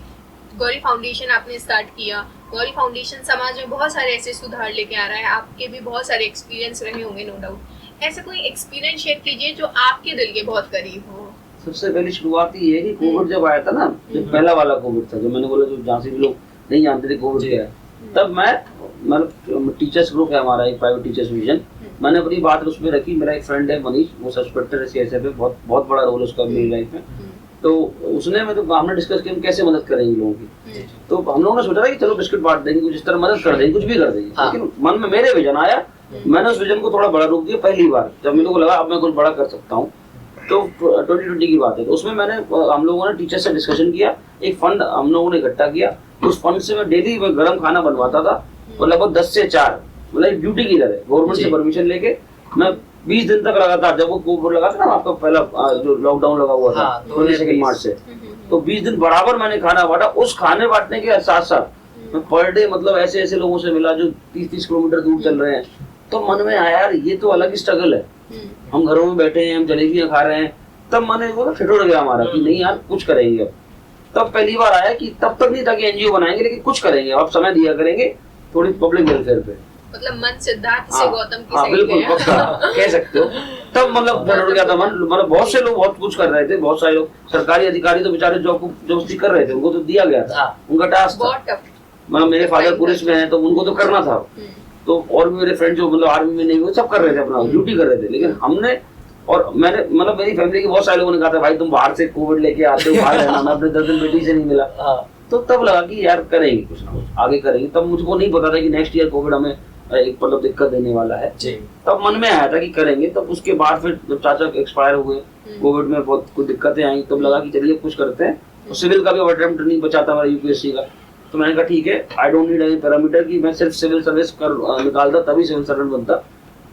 गौरी फाउंडेशन आपने स्टार्ट किया, गौरी फाउंडेशन समाज में बहुत सारे ऐसे सुधार लेके आ रहा है, आपके भी बहुत सारे एक्सपीरियंस रहे होंगे नो डाउट। ऐसा कोई एक्सपीरियंस शेयर कीजिए जो आपके दिल के बहुत करीब हो।
सबसे पहली शुरुआत ये है कि कोविड जब आया था ना, जो पहला वाला कोविड था, जो मैंने बोला जो जहाँ से भी लोग नहीं जानते थे कोविड क्या है, तब मैं टीचर्स ग्रुप है हमारा, एक प्राइवेट टीचर्स विजन, मैंने अपनी बात उसमें रखी। मेरा एक फ्रेंड है मनीष, वो सस्पेक्टर है सीएसएफ में, बहुत बड़ा रोल उसका मेरी लाइफ में। तो उसने हमने डिस्कस किया हम कैसे मदद करेंगे लोगों की। तो हम लोगों ने सोचा था कि चलो बिस्किट बांट देंगे, कुछ इस तरह मदद कर देंगे, कुछ भी कर देंगे। लेकिन मन में मेरे विजन आया, मैंने उस विजन को थोड़ा बड़ा रूप दिया पहली बार, जब मेरे को लगा अब मैं कुछ बड़ा कर सकता हूँ। तो 2020 की बात है, तो उसमें हम लोगों ने टीचर से डिस्कशन किया, एक फंड हम लोगों ने इकट्ठा किया। उस फंड से मैं डेली गर्म खाना बनवाता था, और लगभग 10 से 4 मतलब ड्यूटी की तरह गवर्नमेंट से परमिशन लेके मैं 20 दिन तक लगातार, जब वो कोविड लगा था ना आपका पहला जो लॉकडाउन लगा हुआ था 22 मार्च से, तो 20 दिन बराबर मैंने खाना बांटा। उस खाने बांटने के साथ साथ मैं पर डे मतलब ऐसे ऐसे लोगों से मिला जो 30-30 किलोमीटर दूर चल रहे हैं। तो मन में आया यार ये तो अलग ही स्ट्रगल है, हम घरों में बैठे हैं, हम जलेबियां खा रहे हैं। तब मैंने वो ठिठुर गया हमारा कि नहीं यार कुछ करेंगे अब। तब पहली बार आया कि तब तक नहीं था कि एनजीओ बनाएंगे, लेकिन कुछ करेंगे, अब समय दिया करेंगे थोड़ी पब्लिक वेलफेयर पे।
मतलब मन सिद्धार्थ से गौतम की
सही बिल्कुल पक्का कह सकते हो। तब मतलब ठिठुर गया था मन, मतलब बहुत से लोग बहुत कुछ कर रहे थे, बहुत सारे लोग सरकारी अधिकारी तो बेचारे जॉब कर रहे थे, उनको तो दिया गया था, उनका टास्क था। मतलब मेरे फादर पुलिस में है तो उनको तो करना था, तो और भी मेरे फ्रेंड जो मतलब आर्मी में नहीं हुए सब कर रहे थे, अपना ड्यूटी कर रहे थे। लेकिन हमने और मैंने मतलब मेरी फैमिली के बहुत सारे लोगों ने कहा था भाई तुम बाहर से कोविड लेके आते हो, बाहर रहना, मैं अपने 10 दिन बेटी से नहीं मिला। तो तब लगा कि यार करेंगे कुछ ना कुछ आगे करेंगे। तब मुझको नहीं पता था कि नेक्स्ट ईयर कोविड हमें एक मतलब दिक्कत देने वाला है। तब मन में आया था कि करेंगे। तब उसके बाद फिर जब चाचा एक्सपायर हुए, कोविड में बहुत कुछ दिक्कतें आई, तब लगा कि चलिए कुछ करते हैं। तो सिविल का भी अटेम्प्ट नहीं बचा था मेरा यूपीएससी का, तो मैंने कहा ठीक है, I don't need any parameter की मैं सिर्फ सिविल सर्विस कर निकालता तभी सिविल सर्वेंट बनता।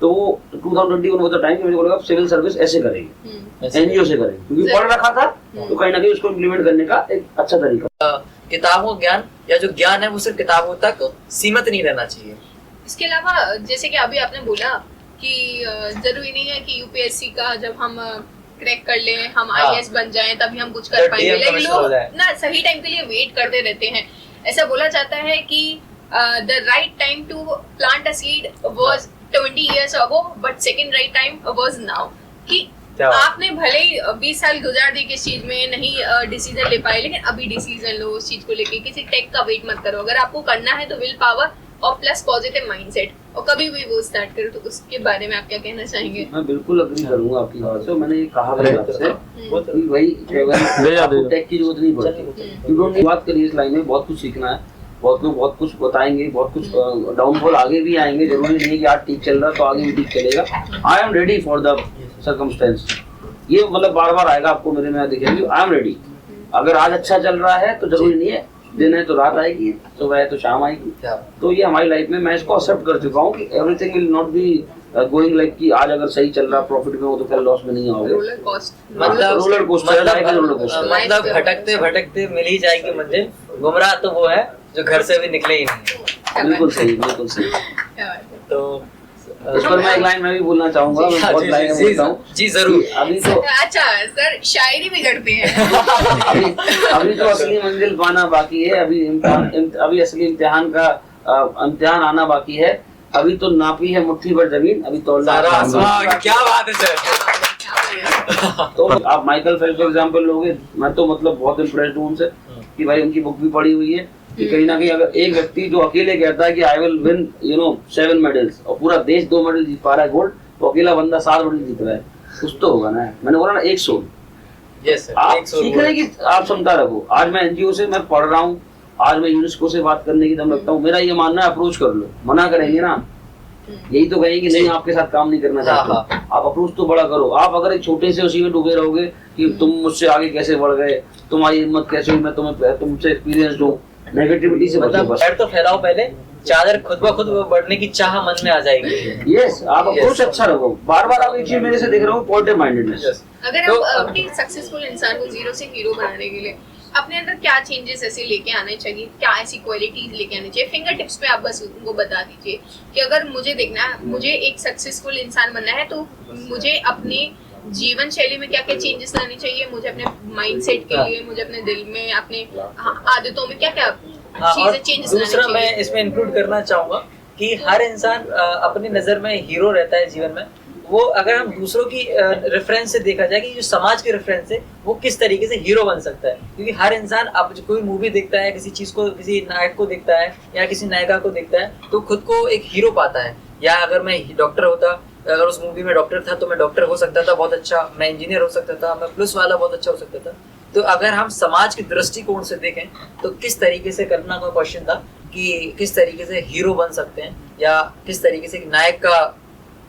तो वो 2021 होता टाइम कि मुझे लगा सिविल सर्विस ऐसे करेंगे, एनजीओ से करेंगे, क्योंकि पढ़ रखा था तो कहीं ना कहीं उसको इम्प्लीमेंट करने का एक अच्छा तरीका।
किताबों ज्ञान या जो ज्ञान है वो सिर्फ किताबों तक सीमित नहीं रहना चाहिए।
इसके अलावा जैसे कि अभी आपने बोला कि जरूरी नहीं है कि यूपीएससी का जब हम क्रैक कर लें, हम आईएएस बन जाएं तभी हम कुछ कर पाएंगे। लेकिन लोग ना सही टाइम के लिए वेट करते रहते हैं। ऐसा बोला जाता है कि the right time to plant a seed was 20 years ago, but second right time was now. कि आपने भले ही 20 साल गुजार दी किस चीज में नहीं डिसीजन ले पाए, लेकिन अभी डिसीजन लो उस चीज को लेके। किसी टेक का वेट मत करो, अगर आपको करना है तो विल पावर और प्लस पॉजिटिव माइंडसेट, और कभी भी वो स्टार्ट करो। तो उसके बारे में आप क्या कहना चाहेंगे?
मैं बिल्कुल अग्री करूंगा आपकी बात से। मैंने ये कहा था आपसे कि भाई आपको टेक की जरूरत नहीं पड़ती, यू डोंट नीड। बात करिए इस लाइन में, बहुत कुछ सीखना है, बहुत लोग बहुत कुछ बताएंगे, बहुत कुछ डाउनफॉल आगे भी आएंगे। जरूरी नहीं है कि आज ठीक चल रहा तो आगे भी ठीक चलेगा। I am ready for the circumstance. ये मतलब बार बार आएगा आपको मेरे में दिखेगी, आई एम रेडी। अगर आज अच्छा चल रहा है तो जरूरी नहीं है दिन है तो रात आएगी, सुबह है तो शाम आएगी। तो ये हमारी लाइफ में मैं इसको एक्सेप्ट कर चुका हूँ कि everything will not be going like कि आज अगर सही चल रहा प्रॉफिट में हो तो कल लॉस में नहीं आओगे।
रोलर कोस्टर,
मतलब भटकते भटकते मिल ही जाएगी मंजिल, गुमराह तो वो है जो घर से भी निकले ही नहीं।
बिल्कुल सही, बिल्कुल सही।
तो
उस पर मैं एक लाइन मैं भी बोलना चाहूंगा, मैं बहुत लाइन बोलता हूँ
जी जरूर।
अभी तो
अच्छा सर शायरी भी करते हैं।
अभी तो असली मंजिल पाना बाकी है, अभी असली इम्तिहान का इम्तिहान आना बाकी है। अभी तो नापी है मुट्ठी भर जमीन, अभी तो
क्या बात है सर।
तो आप माइकल फेल्प्स फॉर एग्जांपल लोगे, मैं तो मतलब बहुत इम्प्रेस्ड हूँ उनसे कि भाई उनकी बुक भी पढ़ी हुई है कि कहीं ना कहीं अगर एक व्यक्ति जो अकेले कहता है कि आई विल विन 7 मेडल्स और पूरा देश 2 मेडल जीत पा रहा है गोल्ड, तो अकेला बंदा 7 मेडल जीत रहा है, कुछ तो होगा ना। मैंने बोला ना एक सोल। आप सीखने की आप क्षमता रखो। आज मैं एनजीओ से मैं पढ़ रहा हूँ, आज मैं यूनेस्को से बात करने की दम रखता हूँ। मेरा ये मानना है अप्रोच कर लो, मना करेंगे ना, यही तो कहेंगे कि नहीं आपके साथ काम नहीं करना चाहते। आप अप्रोच तो बड़ा करो। आप अगर एक छोटे से उसी में डूबे रहोगे कि तुम मुझसे आगे कैसे बढ़ गए, तुम्हारी हिम्मत कैसे हुई, मैं तुम्हें तुमसे एक्सपीरियंस दूं, नेगेटिविटी से बचो। बस
तो फैलाओ पहले, चादर खुद ब खुद बढ़ने की चाह मन में आ जाएगी।
यस, आप अप्रोच अच्छा रखो। बार बार आप एक चीज मेरे से देख रहे हो, पॉजिटिव माइंडेडनेस।
अगर आप अपने सक्सेसफुल इंसान को जीरो से हीरो बनाने के लिए अपने अंदर क्या चेंजेस ऐसे लेके आने चाहिए, क्या ऐसी क्वालिटीज लेके आनी चाहिए? फिंगर टिप्स पे आप बस उनको बता दीजिए कि अगर मुझे देखना है, मुझे एक सक्सेसफुल इंसान बनना है, तो मुझे अपने जीवन शैली में क्या क्या चेंजेस लाने चाहिए, मुझे अपने माइंडसेट के लिए, मुझे अपने दिल में, अपने आदतों में क्या क्या चीजें चेंजेस लाने चाहिए।
दूसरा मैं इसमें इंक्लूड करना चाहूंगा कि हर इंसान अपनी नजर में हीरो रहता है जीवन में। वो अगर हम दूसरों की रेफरेंस से देखा जाए कि जो समाज के रेफरेंस से वो किस तरीके से हीरो बन सकता है, क्योंकि हर इंसान अब कोई मूवी देखता है, किसी चीज को, किसी नायक को देखता है या किसी नायिका को देखता है तो खुद को एक हीरो पाता है। या अगर मैं डॉक्टर होता, अगर उस मूवी में डॉक्टर था तो मैं डॉक्टर हो सकता था बहुत अच्छा, मैं इंजीनियर हो सकता था, मैं पुलिस वाला बहुत अच्छा हो सकता था। तो अगर हम समाज के दृष्टिकोण से देखें तो किस तरीके से करना का क्वेश्चन था कि किस तरीके से हीरो बन सकते हैं या किस तरीके से नायक का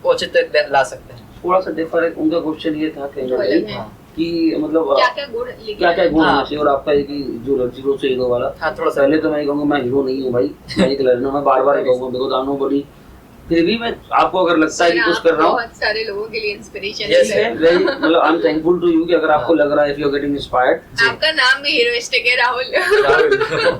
औचित्य ला सकते हैं।
थोड़ा सा डिफरेंट उनका क्वेश्चन ये था कि मतलब
क्या क्या गुण
होना चाहिए और आपका एक जो जीरो से हीरो वाला।
थोड़ा सा
पहले तो मैं कहूँगा मैं हीरो नहीं हूँ भाई, मैं एक लर्नर। मैं बार बार कहूँगा बिकॉज़ आई नो बड़ी, फिर भी मैं आपको अगर लगता है कि कुछ कर रहा हूँ,
बहुत सारे लोगों के लिए इंस्पिरेशन
है। मतलब I am thankful to you कि अगर आपको लग रहा है, if you are getting inspired.
आपका नाम भी हीरोइस्टिक है, राहुल।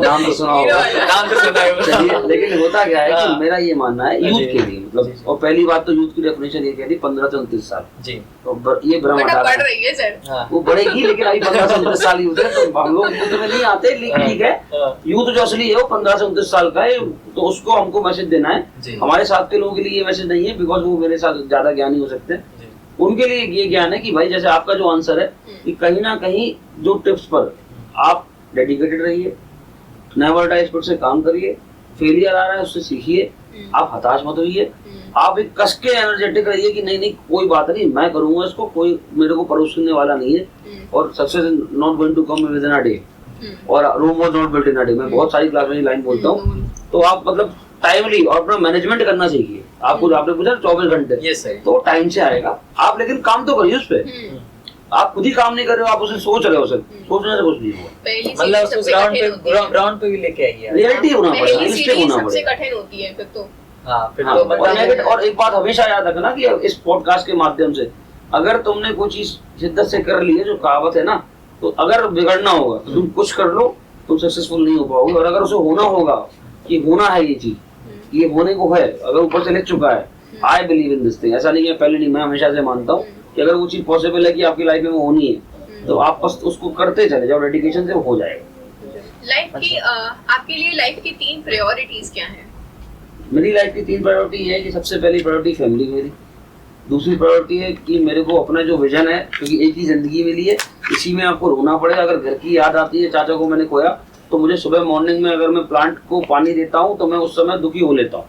नाम तो सुना होगा,
नाम तो सुना होगा।
लेकिन होता क्या है कि मेरा ये मानना है यूथ के लिए, मतलब और पहली बात तो यूथ की डेफिनेशन ये कहती है 15 से 29 साल जी। तो ये भ्रम हटा
बढ़ रही है सर,
वो बढ़ेगी, लेकिन अभी 15 से 29 साल यूथ है, तो हम लोग यूथ में नहीं आते, लेकिन ठीक है यूथ जो असली है वो 15 से 29 साल का है, तो उसको हमको मैसेज देना है। हमारे साथ के लोगों के लिए ये मैसेज नहीं है बिकॉज वो मेरे साथ ज्यादा ज्ञानी हो सकते हैं। उनके लिए ये ज्ञान है कि भाई जैसे आपका जो आंसर है कि कहीं ना कहीं जो टिप्स पर आप डेडिकेटेड रहिए, नेवर डाई स्पिरिट से काम करिए, फेलियर आ रहा है उससे सीखिए, आप हताश मत होइए, आप एक कस के एनर्जेटिक रहिए कि नहीं कोई बात नहीं, मैं करूंगा इसको, कोई मेरे को परोसने वाला नहीं है, और success is not going to come with in a day और Rome was not built in a day. मैं बहुत सारी क्लास में लाइन बोलता हूँ। तो आप मतलब टाइमली और अपना मैनेजमेंट करना सीखिए। आपको आपने पूछा 24 घंटे, तो टाइम से आएगा आप, लेकिन काम तो करिए उस पर। आप खुद ही काम नहीं कर रहे हो, आप उसे सोच रहे हो, सर सोचने से कुछ नहीं होगा।
मतलब उसको ग्राउंड पे भी लेके आइए,
रियलिटी होना पड़ेगा, रियलिस्टिक होना
सबसे कठिन होती है फिर तो।
और एक बात हमेशा याद रखना कि इस पॉडकास्ट के माध्यम से अगर तुमने कोई चीज शिद्दत से कर ली है, जो कहावत है ना, तो अगर बिगड़ना होगा तो तुम कुछ कर लो, तुम सक्सेसफुल नहीं हो पाओगे। और अगर उसे होना होगा कि होना है, ये चीज ये होने को है, अगर ऊपर से लिख चुका है, I believe in this thing, ऐसा नहीं है पहले नहीं, मैं हमेशा से मानता हूँ कि अगर वो चीज पॉसिबल है कि आपकी लाइफ में वो होनी है, तो आप बस उसको करते चले जाओ डेडिकेशन से, वो हो जाएगा।
लाइफ की आपके लिए लाइफ की 3 प्रायोरिटीज क्या हैं?
मेरी लाइफ की 3 प्रायोरिटी है कि सबसे पहली प्रायोरिटी फैमिली मेरी, दूसरी प्रायोरिटी है कि मेरे को अपना जो विजन है, क्योंकि एक ही जिंदगी मिली है, इसी में आपको रोना पड़ेगा। अगर घर की याद आती है, चाचा को मैंने खोया, तो मुझे सुबह मॉर्निंग में अगर मैं प्लांट को पानी देता हूँ तो मैं उस समय दुखी हो लेता हूँ,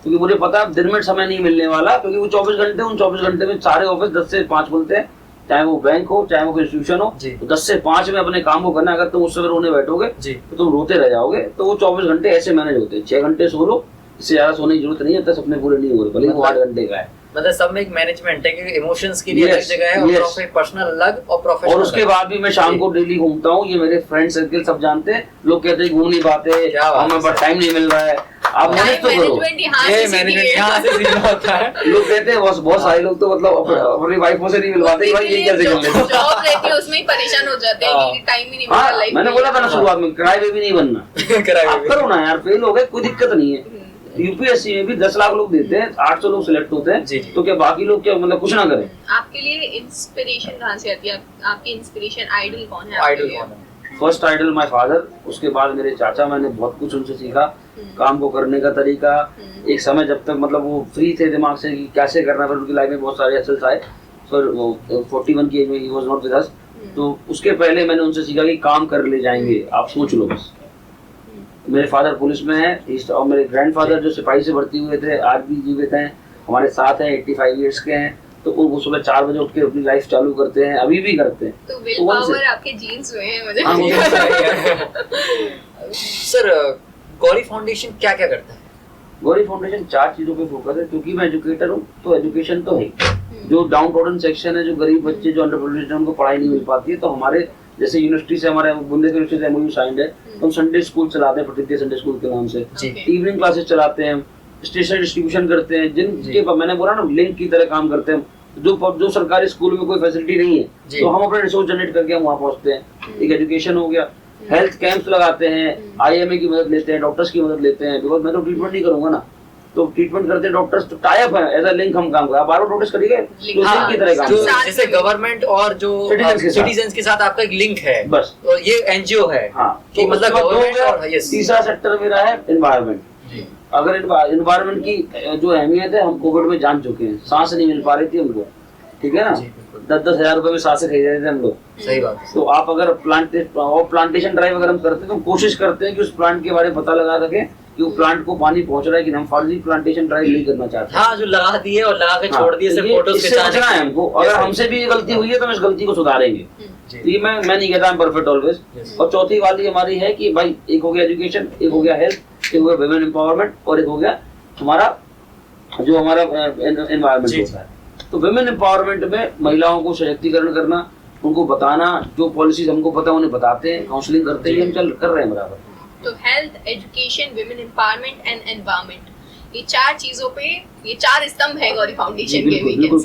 क्योंकि मुझे पता है दिन में समय नहीं मिलने वाला, क्योंकि वो 24 घंटे, उन 24 घंटे में सारे ऑफिस 10 से 5 खुलते हैं, चाहे वो बैंक हो चाहे वो कोई इंस्टीट्यूशन हो, तो 10 से 5 में अपने काम को करना। अगर तुम उस समय रोने बैठोगे तो तुम रोते रह जाओगे। तो वो 24 घंटे ऐसे मैनेज होते हैं। 6 घंटे सो लो, इससे ज्यादा सोने की जरूरत नहीं है, तब सपने पूरे नहीं हो रहे, भले वो 8 घंटे का है।
मतलब सब में एक मैनेजमेंट है कि इमोशंस के लिए अलग जगह है और पर्सनल अलग और प्रोफेशनल।
और उसके बाद भी मैं शाम को डेली घूमता हूँ, ये मेरे फ्रेंड सर्कल सब जानते हैं। लोग कहते हैं घूम नहीं पाते, हमें पर टाइम नहीं मिल रहा है। आप मैनेज तो करो,
ये मैनेजमेंट यहाँ से सीखना होता है।
लोग कहते हैं बहुत सारे लोग तो मतलब अपनी वाइफों से नहीं मिलवाते, भाई ये कैसे कर लेते,
जॉब रहती है उसमें ही परेशान हो जाते हैं कि टाइम ही नहीं मिलता लाइफ।
मैंने बोला था ना शुरुआत में, किराए पे भी नहीं बनना, आप करो ना यार, फेल हो गए कोई दिक्कत नहीं है। यूपीएससी में भी 10 लाख लोग देते हैं, 800 लोग सिलेक्ट होते हैं, तो क्या बाकी लोग क्या मतलब कुछ ना करें?
आपके लिए इंस्पिरेशन कहाँ से आती है? आपकी इंस्पिरेशन आइडल कौन है?
आइडल कौन है?
फर्स्ट आइडल माय फादर, उसके बाद मेरे चाचा। मैंने बहुत कुछ उनसे सीखा, काम को करने का तरीका। एक समय जब तक मतलब वो फ्री थे दिमाग से कि कैसे करना, फिर उनकी लाइफ में बहुत सारे हसल्स आए। फिर 41 की एज में he was not with us, तो उसके पहले मैंने उनसे सीखा कि काम कर ले जाएंगे, आप सोच लो बस। मेरे फादर पुलिस में है, और मेरे ग्रैंडफादर जो सिपाही से भर्ती हुए थे आज भी जीवित हैं, हमारे साथ हैं, 85 ईयर्स के हैं। तो वो सुबह 4 बजे उठ के अपनी लाइफ चालू करते हैं, अभी भी करते हैं।
तो विल पावर आपके जीन्स में है मुझे।
सर गौरी फाउंडेशन क्या क्या करता है?
गौरी फाउंडेशन 4 चीजों पे फोकस है, क्योंकि मैं एजुकेटर हूँ तो एजुकेशन तो है। जो डाउन टॉडन सेक्शन है, जो गरीब बच्चे, जो अंडर प्रिविलेज्ड है, उनको पढ़ाई नहीं मिल पाती है, तो हमारे जैसे यूनिवर्सिटी से हमारे बुंदेलखंड यूनिवर्सिटी से एमओयू साइंड है, तो हम संडे स्कूल चलाते हैं, प्रतिदिन संडे स्कूल के नाम से। इवनिंग क्लासेस चलाते हैं, स्टेशनरी डिस्ट्रीब्यूशन करते हैं, जिनके मैंने बोला ना लिंक की तरह काम करते हैं। जो सरकारी स्कूल में कोई फैसिलिटी नहीं है, तो हम अपने रिसोर्स जनरेट करके हम वहाँ पहुँचते हैं। एक एजुकेशन हो गया, हेल्थ कैंप्स लगाते हैं, IMA की मदद लेते हैं, डॉक्टर्स की मदद लेते हैं, बिकॉज मैं तो ट्रीटमेंट नहीं करूंगा ना, तो ट्रीटमेंट करते हैं डॉक्टर्स, तो टाइप है, एज अ लिंक हम काम कर। आप बार-बार नोटिस करिएगा लिंक की तरह काम,
जैसे गवर्नमेंट और जो सिटीजन्स के साथ आपका एक लिंक है,
बस।
और ये NGO है।
हाँ,
कि मतलब गवर्नमेंट और
तीसरा सेक्टर मेरा है एनवायरनमेंट। अगर एनवायरनमेंट की जो अहमियत है, हम कोविड में जान चुके हैं, सांस नहीं मिल पा रही थी हमको, ठीक है ना, 10-10 हजार रुपए में सांसें खरीद रहे थे हम लोग।
सही बात है।
तो आप अगर प्लांटेशन ड्राइव अगर हम करते हैं, तो हम कोशिश करते हैं कि उस प्लांट के बारे में पता लगा सके कि वो प्लांट को पानी पहुंच रहा है कि हम फर्जी प्लांटेशन ड्राइव नहीं करना चाहते।
हाँ, जो लगा दिए और लगा के छोड़ दिए, सिर्फ फोटोज खिंचाना है हमको।
अगर हमसे भी ये गलती हुई है तो हम इस गलती को सुधारेंगे। ये मैं नहीं कहता हूं परफेक्ट ऑलवेज। और चौथी वाली हमारी है कि भाई, एक हो गया एजुकेशन, एक हो गया हेल्थ, एक हो गया वुमेन एम्पावरमेंट, और एक हो गया हमारा जो हमारा एनवायरमेंट होता है। तो वुमेन एम्पावरमेंट में महिलाओं को सशक्तिकरण करना, उनको बताना, जो पॉलिसीज हमको पता है उन्हें बताते हैं, काउंसलिंग करते हैं, हम चल कर रहे हैं बराबर।
तो health, education, women empowerment and environment, ये 4 चीजों पे, ये 4 स्तंभ है गौरी फाउंडेशन के।
बिल्कुल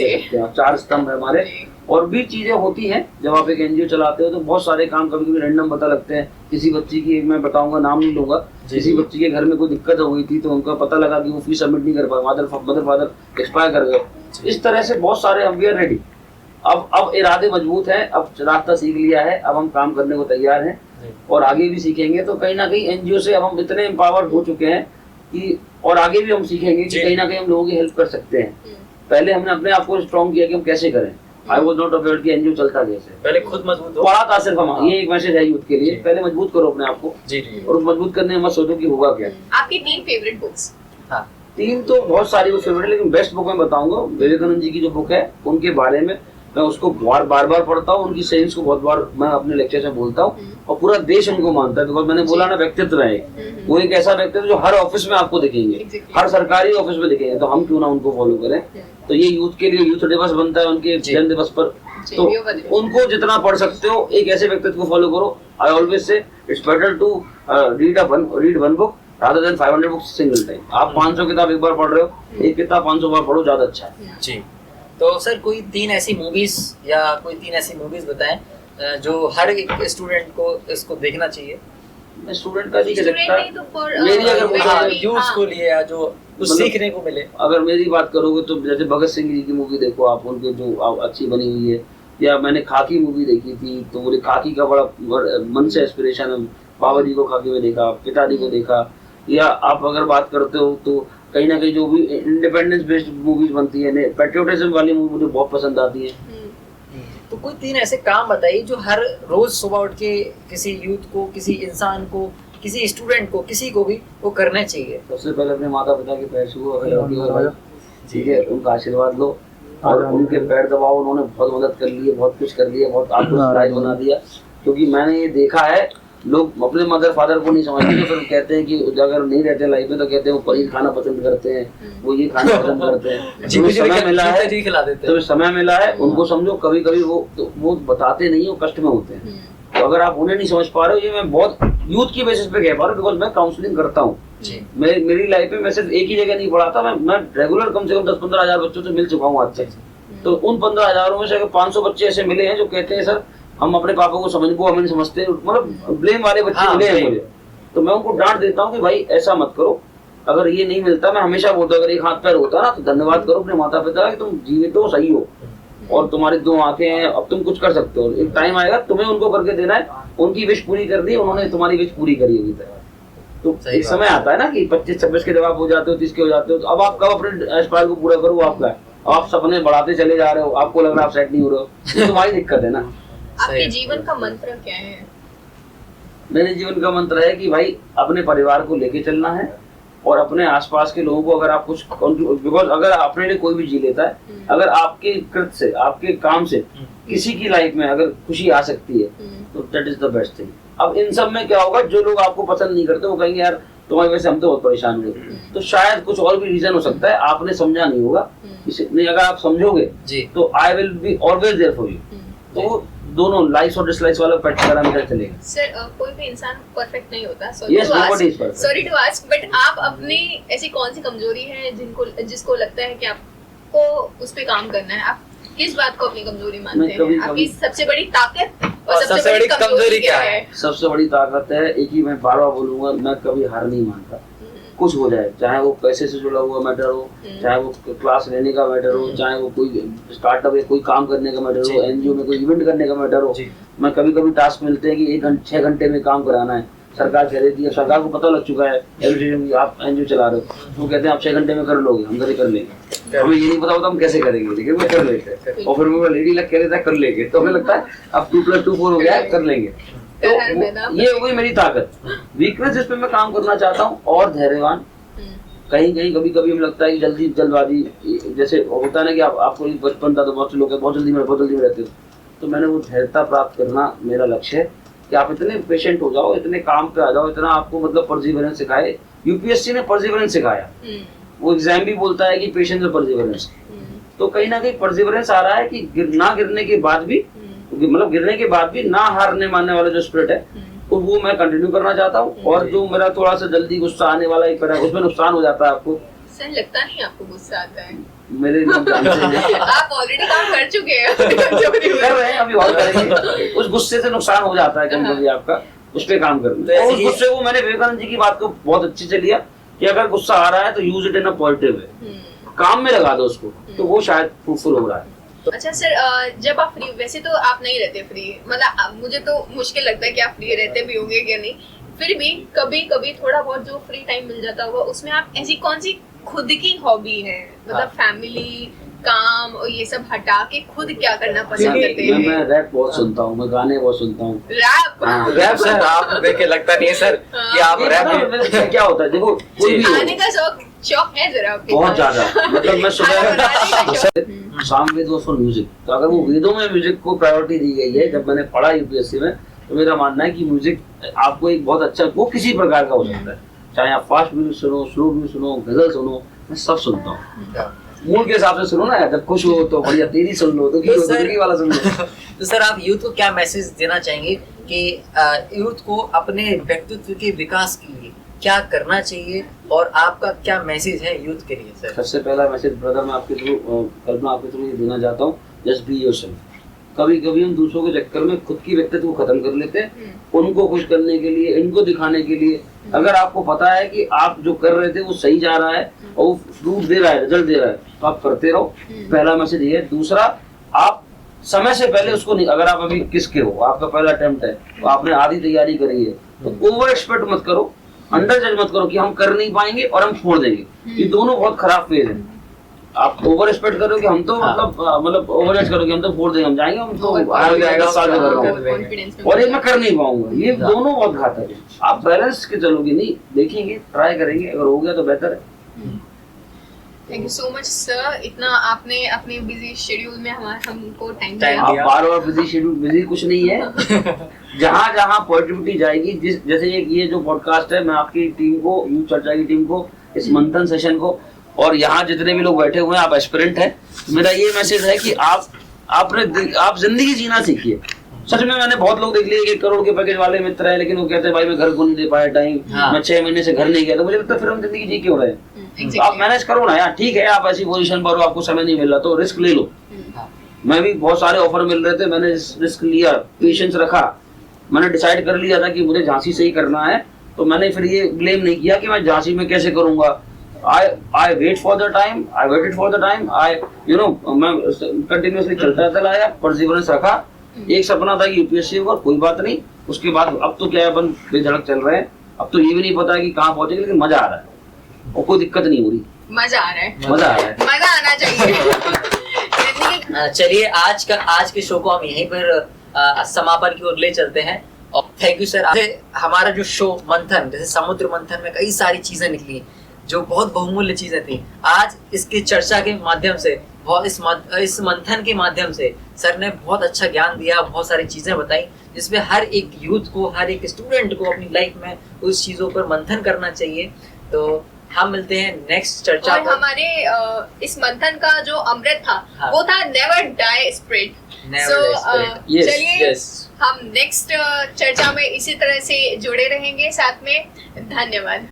4 स्तंभ है हमारे। और भी चीजें होती हैं, जब आप एक NGO चलाते हो तो बहुत सारे काम कभी कभी रैंडम पता लगते हैं। किसी बच्ची की, मैं बताऊंगा, नाम नहीं लूंगा, किसी बच्ची के घर में कोई दिक्कत हो गई थी, तो उनका पता लगा कि वो फीस सबमिट नहीं कर पाए, मदर फादर एक्सपायर कर गए। इस तरह से बहुत सारे, हम वी आर रेडी। अब इरादे मजबूत हैं, अब रास्ता सीख लिया है, अब हम काम करने को तैयार हैं और आगे भी सीखेंगे। तो कहीं ना कहीं NGO से अब हम इतने एम्पावर्ड हो चुके हैं कि, और आगे भी हम सीखेंगे कि कहीं ना कहीं हम लोगों की हेल्प कर सकते हैं। पहले हमने अपने आप को स्ट्रॉन्ग किया कि हम कैसे करें। आई वॉज नॉट अवेयर कि NGO चलता कैसे,
पहले खुद मजबूत हो।
पढ़ा था सिर्फ हम। ये एक मैसेज है यूथ के लिए, पहले मजबूत करो अपने आप को, और उस मजबूत करने में मत सोचो कि होगा क्या।
आपकी 3 फेवरेट बुक्स?
हाँ,
3 तो बहुत सारी फेवरेट है, लेकिन बेस्ट बुक मैं बताऊंगा, विवेकानंद जी की जो बुक है उनके बारे में। मैं उसको बार बार पढ़ता हूँ, उनकी सेंस को बहुत बार मैं अपने लेक्चर में बोलता हूँ, और पूरा देश उनको मानता है। बिकॉज मैंने बोला ना, व्यक्तित्व है वो एक ऐसा व्यक्तित्व जो हर ऑफिस में आपको दिखेंगे, हर सरकारी ऑफिस में दिखेंगे, तो हम क्यों ना उनको फॉलो करें। तो ये यूथ के लिए यूथ दिवस बनता है उनके जन्म दिवस पर, तो उनको जितना पढ़ सकते हो एक ऐसे व्यक्तित्व को फॉलो करो। I always say it's better to read one book rather than 500 books single time. आप 500 किताब एक बार पढ़ रहे हो, एक किताब 500 बार पढ़ो, ज्यादा अच्छा है
जी। तो सर कोई 3 ऐसी मूवीज या कोई 3 ऐसी मूवीज बताएं जो हर एक स्टूडेंट को इसको देखना चाहिए।
मैं स्टूडेंट का नहीं कह सकता, मेरी अगर
यूथ को लिए या जो कुछ सीखने को मिले।
अगर मेरी बात करोगे तो जैसे भगत सिंह जी की मूवी देखो आप, उनके जो अच्छी बनी हुई है। या मैंने खाकी मूवी देखी थी, तो मुझे खाकी का बड़ा मन से एस्पिरेशन है, बाबा जी को खाते हुए देखा, पिताजी को देखा, या आप अगर बात करते हो तो कहीं ना कहीं जो भी इंडिपेंडेंस बेस्ड मूवीज बनती है, पेट्रियोटिज्म वाली मूवी मुझे बहुत पसंद आती है।
तो कोई 3 ऐसे काम बताइए जो हर रोज सुबह उठ के किसी यूथ को, किसी इंसान को, किसी स्टूडेंट को, किसी को भी वो करना चाहिए।
सबसे पहले अपने माता पिता के पैर छुओ, अगर ठीक है, उनका आशीर्वाद लो और उनके पैर दबाओ। उन्होंने बहुत मदद कर ली है, बहुत कुछ कर लिया, बहुत आपको सरप्राइज बना दिया। क्योंकि मैंने ये देखा है, लोग अपने मदर फादर को नहीं समझते, तो फिर कहते हैं कि अगर नहीं रहते लाइफ में तो कहते हैं वो पनीर खाना पसंद करते हैं, वो ये खाना पसंद करते हैं। तुम्हें समय मिला है, तुम्हें समय मिला है, उनको समझो। कभी कभी वो बताते नहीं, वो कष्ट में होते हैं। तो अगर आप उन्हें नहीं समझ पा रहे हो, ये मैं बहुत यूथ की बेसिस पे कह पा रहा हूँ, बिकॉज मैं काउंसलिंग करता हूँ। मेरी लाइफ में मैं सिर्फ एक ही जगह नहीं पढ़ाता, मैं रेगुलर कम से कम 10-15 हजार बच्चों से मिल चुका हूँ आज से। तो उन 15 हजारों में से अगर 500 बच्चे ऐसे मिले हैं जो कहते हैं सर हम अपने पापा को हमें नहीं समझते, मतलब ब्लेम वाले बच्चे मिले हैं मुझे, तो मैं उनको डांट देता हूँ कि भाई ऐसा मत करो। अगर ये नहीं मिलता, मैं हमेशा बोलता हूँ अगर एक हाथ पैर होता ना तो धन्यवाद करो अपने माता पिता कि तुम जीवित हो, सही हो, और तुम्हारी 2 आंखें हैं, अब तुम कुछ कर सकते हो। एक टाइम आएगा तुम्हें उनको करके देना है, उनकी विश पूरी कर दी, उन्होंने तुम्हारी विश पूरी करी अभी तक। तो एक समय आता है ना कि 25-26 के जब आप हो जाते हो, 30 के हो जाते हो, तो अब आप कब अपने एस्पायर को पूरा करो, आपका है। आप सपने बढ़ाते चले जा रहे हो, आपको लग रहा है आप सेट नहीं हो रहे हो, ये तुम्हारी दिक्कत है ना।
आपके जीवन का मंत्र क्या है?
मेरे जीवन का मंत्र है कि भाई अपने परिवार को लेके चलना है और अपने आसपास के लोगों को अगर आप कुछ, बिकॉज अगर अपने लिए कोई भी जी लेता है, अगर आपके कृत से, आपके काम से किसी की लाइफ में अगर खुशी आ सकती है तो that is the best thing. अब इन सब में क्या होगा, जो लोग आपको पसंद नहीं करते वो कहेंगे यार तुम्हारी वजह से हम तो बहुत परेशान हुए, तो शायद कुछ और भी रीजन हो सकता है, आपने समझा नहीं होगा। नहीं, अगर आप समझोगे तो I will be always there for you. तो दोनों लाइक्स और डिसलाइक्स वाला पैरामीटर चलेगा।
सर कोई भी इंसान परफेक्ट नहीं होता,
सॉरी
टू आस्क, बट आप अपनी ऐसी कौन सी कमजोरी है जिसको लगता है कि आपको उस पे काम करना है? आप किस बात को अपनी कमजोरी मानते हैं? आपकी सबसे बड़ी ताकत और सबसे बड़ी कमजोरी क्या है?
सबसे बड़ी ताकत है, एक ही मैं बार बार बोलूंगा, मैं कभी हार नहीं मानता। कुछ हो जाए, चाहे वो पैसे से जुड़ा हुआ मैटर हो, चाहे वो क्लास लेने का मैटर हो, चाहे वो कोई स्टार्टअप या कोई काम करने का मैटर हो, एनजीओ में कोई इवेंट करने का मैटर हो। मैं कभी कभी टास्क मिलते हैं कि 6 घंटे में काम कराना है, सरकार कह देती है, सरकार को पता लग चुका है आप एनजीओ चला रहे हो, तो कहते हैं आप 6 घंटे में कर लोगे, हम कर लेंगे। हमें ये नहीं पता होता हम कैसे करेंगे, लेकिन वो कर लेते हैं। और फिर वो लेडी लग कह देता है कर लेंगे, तो हमें लगता है अब 2+2 4 हो गया है, कर लेंगे। तो ये वही मेरी ताकत, वीकनेस जिस पे मैं काम करना चाहता हूँ, और धैर्यवान। कहीं कहीं कभी कभी हमें लगता है कि जल्दबाजी, जैसे होता है ना कि आपको बचपन था तो बहुत से लोग बहुत जल्दी में रहते हो, तो मैंने वो धैर्यता प्राप्त करना मेरा लक्ष्य है कि आप इतने पेशेंट हो जाओ, इतने काम पे आ जाओ, इतना आपको मतलब परसिवरेंस सिखाए। यूपीएससी ने परसिवरेंस सिखाया, वो एग्जाम भी बोलता है कि पेशेंस और परसिवरेंस। तो कहीं ना कहीं परसिवरेंस आ रहा है कि गिरने के बाद भी, मतलब गिरने के बाद भी ना हारने मानने वाला जो स्पिरिट है, तो वो मैं कंटिन्यू करना चाहता हूँ। और जो मेरा थोड़ा सा जल्दी गुस्सा आने वाला एक है, उसमें नुकसान हो जाता है आपको।
सर लगता नहीं आपको गुस्सा आता है?
मेरे
आप ऑलरेडी काम कर चुके हैं
कर रहे हैं, अभी और करेंगे। उस गुस्से से नुकसान हो जाता है कभी आपका, उस पर काम करना। तो उस गुस्से को मैंने विवेकानंद जी की बात को बहुत अच्छी से लिया कि अगर गुस्सा आ रहा है तो use it in a positive way, काम में लगा दो उसको, तो वो शायद फ्रूटफुल हो रहा है।
अच्छा सर, जब आप फ्री, वैसे तो आप नहीं रहते फ्री, मतलब मुझे तो मुश्किल लगता है कि आप फ्री रहते भी होंगे क्या नहीं, फिर भी कभी कभी थोड़ा बहुत जो फ्री टाइम मिल जाता होगा, उसमें आप ऐसी कौन सी खुद की हॉबी है, मतलब फैमिली, काम और ये सब हटा के खुद क्या करना पसंद करते हैं?
मैं रैप बहुत सुनता हूँ, मैं गाने बहुत सुनता हूँ।
रैप सर आप देखे लगता नहीं है सर कि आप रैप क्या होता है, देखो कोई भी
गाने का शौक है जरा
बहुत ज्यादा, मतलब मैं सुबह शाम वेद फॉर म्यूजिक, तो अगर वो वेदों में म्यूजिक को प्रायोरिटी दी गई है, जब मैंने पढ़ा यूपीएससी में, तो मेरा मानना है कि म्यूजिक आपको एक बहुत अच्छा, वो किसी प्रकार का हो सकता है, चाहे आप फास्ट म्यूजिक सुनो, स्लो म्यूजिक सुनो, गजल सुनो, मैं सब सुनता हूँ। मूड के हिसाब से सुनो ना, जब खुश हो तो बढ़िया तेरी सुन लो, तो दुखी वाला सुन लो।
तो सर आप यूथ को क्या मैसेज देना चाहेंगे कि यूथ को अपने व्यक्तित्व के विकास के लिए क्या करना चाहिए, और आपका क्या मैसेज है यूथ के लिए? सर
सबसे पहला मैसेज ब्रदर मैं आपके थ्रू, कल्पना आपके थ्रू ये देना चाहता हूँ, जस्ट बी योरसेल्फ। कभी कभी हम दूसरों के चक्कर में खुद की व्यक्तित्व को खत्म कर लेते हैं, उनको खुश करने के लिए, इनको दिखाने के लिए। अगर आपको पता है कि आप जो कर रहे थे वो सही जा रहा है और वो फ्रूट दे रहा है, रिजल्ट दे रहा है, तो आप करते रहो। पहला मैसेज ये है। दूसरा, आप समय से पहले उसको नहीं, अगर आप अभी किसके हो, आपका पहला अटेम्प्ट है, तो आपने आधी तैयारी करी है, तो ओवर एक्सपेक्ट मत करो, अंडर जज मत करो कि हम कर नहीं पाएंगे और हम छोड़ देंगे। ये दोनों बहुत खराब फेज है। आप ओवर एक्सपेक्ट करो कि हम तो मतलब ओवर एक्सपेक्ट करो कि हम तो छोड़ देंगे, हम जाएंगे, हम तो हार जाएगा, साल में कर रहा हूँ और एक मैं कर नहीं पाऊंगा। ये दोनों बहुत घातक है। आप बैलेंस के चलोगे नहीं, देखेंगे, ट्राई करेंगे, अगर हो गया तो बेहतर है।
Thank you so much sir, इतना आपने अपने बिजी शेड्यूल में हमको टाइम
Time
दिया।
आप बार बिजी शेड्यूल, बिजी कुछ नहीं है। जहाँ जहाँ पॉजिटिविटी जाएगी, जैसे ये जो पॉडकास्ट है, मैं आपकी टीम को, यूथ चर्चा की टीम को, इस मंथन सेशन को, और यहाँ जितने भी लोग बैठे हुए हैं, आप एस्पिरेंट हैं, मेरा ये मैसेज है कि आप जिंदगी जीना सीखिए। सच में मैंने बहुत लोग देख लिए 1 करोड़ के पैकेज वाले मित्र हैं, लेकिन वो कहते हैं भाई मैं घर को नहीं दे पाया टाइम, मैं 6 महीने से घर नहीं गया। तो मुझे लगता है फिर हम जिंदगी जी क्यों रहे? तो आप मैनेज करो ना यार। ठीक है, आप ऐसी पोजीशन पर हो, आपको समय नहीं मिल रहा, तो रिस्क ले लो। मैं भी बहुत सारे ऑफर मिल रहे थे, मैंने रिस्क लिया, पेशेंस रखा, मैंने डिसाइड कर लिया था कि मुझे झांसी से ही करना है। तो मैंने फिर ये ब्लेम नहीं किया कि मैं झांसी में कैसे करूंगा। I waited for the time, मैं कंटिन्यूअसली चलता चलाया, परसिवरेंस रखा। एक सपना था कि यूपीएससी होगा, कोई बात नहीं। उसके बाद अब तो क्या है, अपन बेधड़क चल रहे हैं। अब तो ये भी नहीं पता है कि कहाँ पहुंचेंगे, लेकिन मजा आ रहा है और कोई दिक्कत नहीं हो रही।
मजा आ रहा है,
मजा
आना चाहिए।
चलिए आज के शो को हम यहीं पर समापन की ओर ले चलते हैं। और थैंक यू सर। हमारा जो शो मंथन, जैसे समुद्र मंथन में कई सारी चीजें निकली जो बहुत बहुमूल्य चीजें थी, आज इसकी चर्चा के माध्यम से, इस मंथन के माध्यम से सर ने बहुत अच्छा ज्ञान दिया, बहुत सारी चीजें बताई, जिसमें हर एक यूथ को, हर एक स्टूडेंट को अपनी लाइफ में उस चीजों पर मंथन करना चाहिए। तो हम मिलते हैं नेक्स्ट चर्चा
और हमारे इस मंथन का जो अमृत था, वो था नेवर डाई स्पिरिट। चलिए हम नेक्स्ट चर्चा में इसी तरह से जुड़े रहेंगे साथ में। धन्यवाद।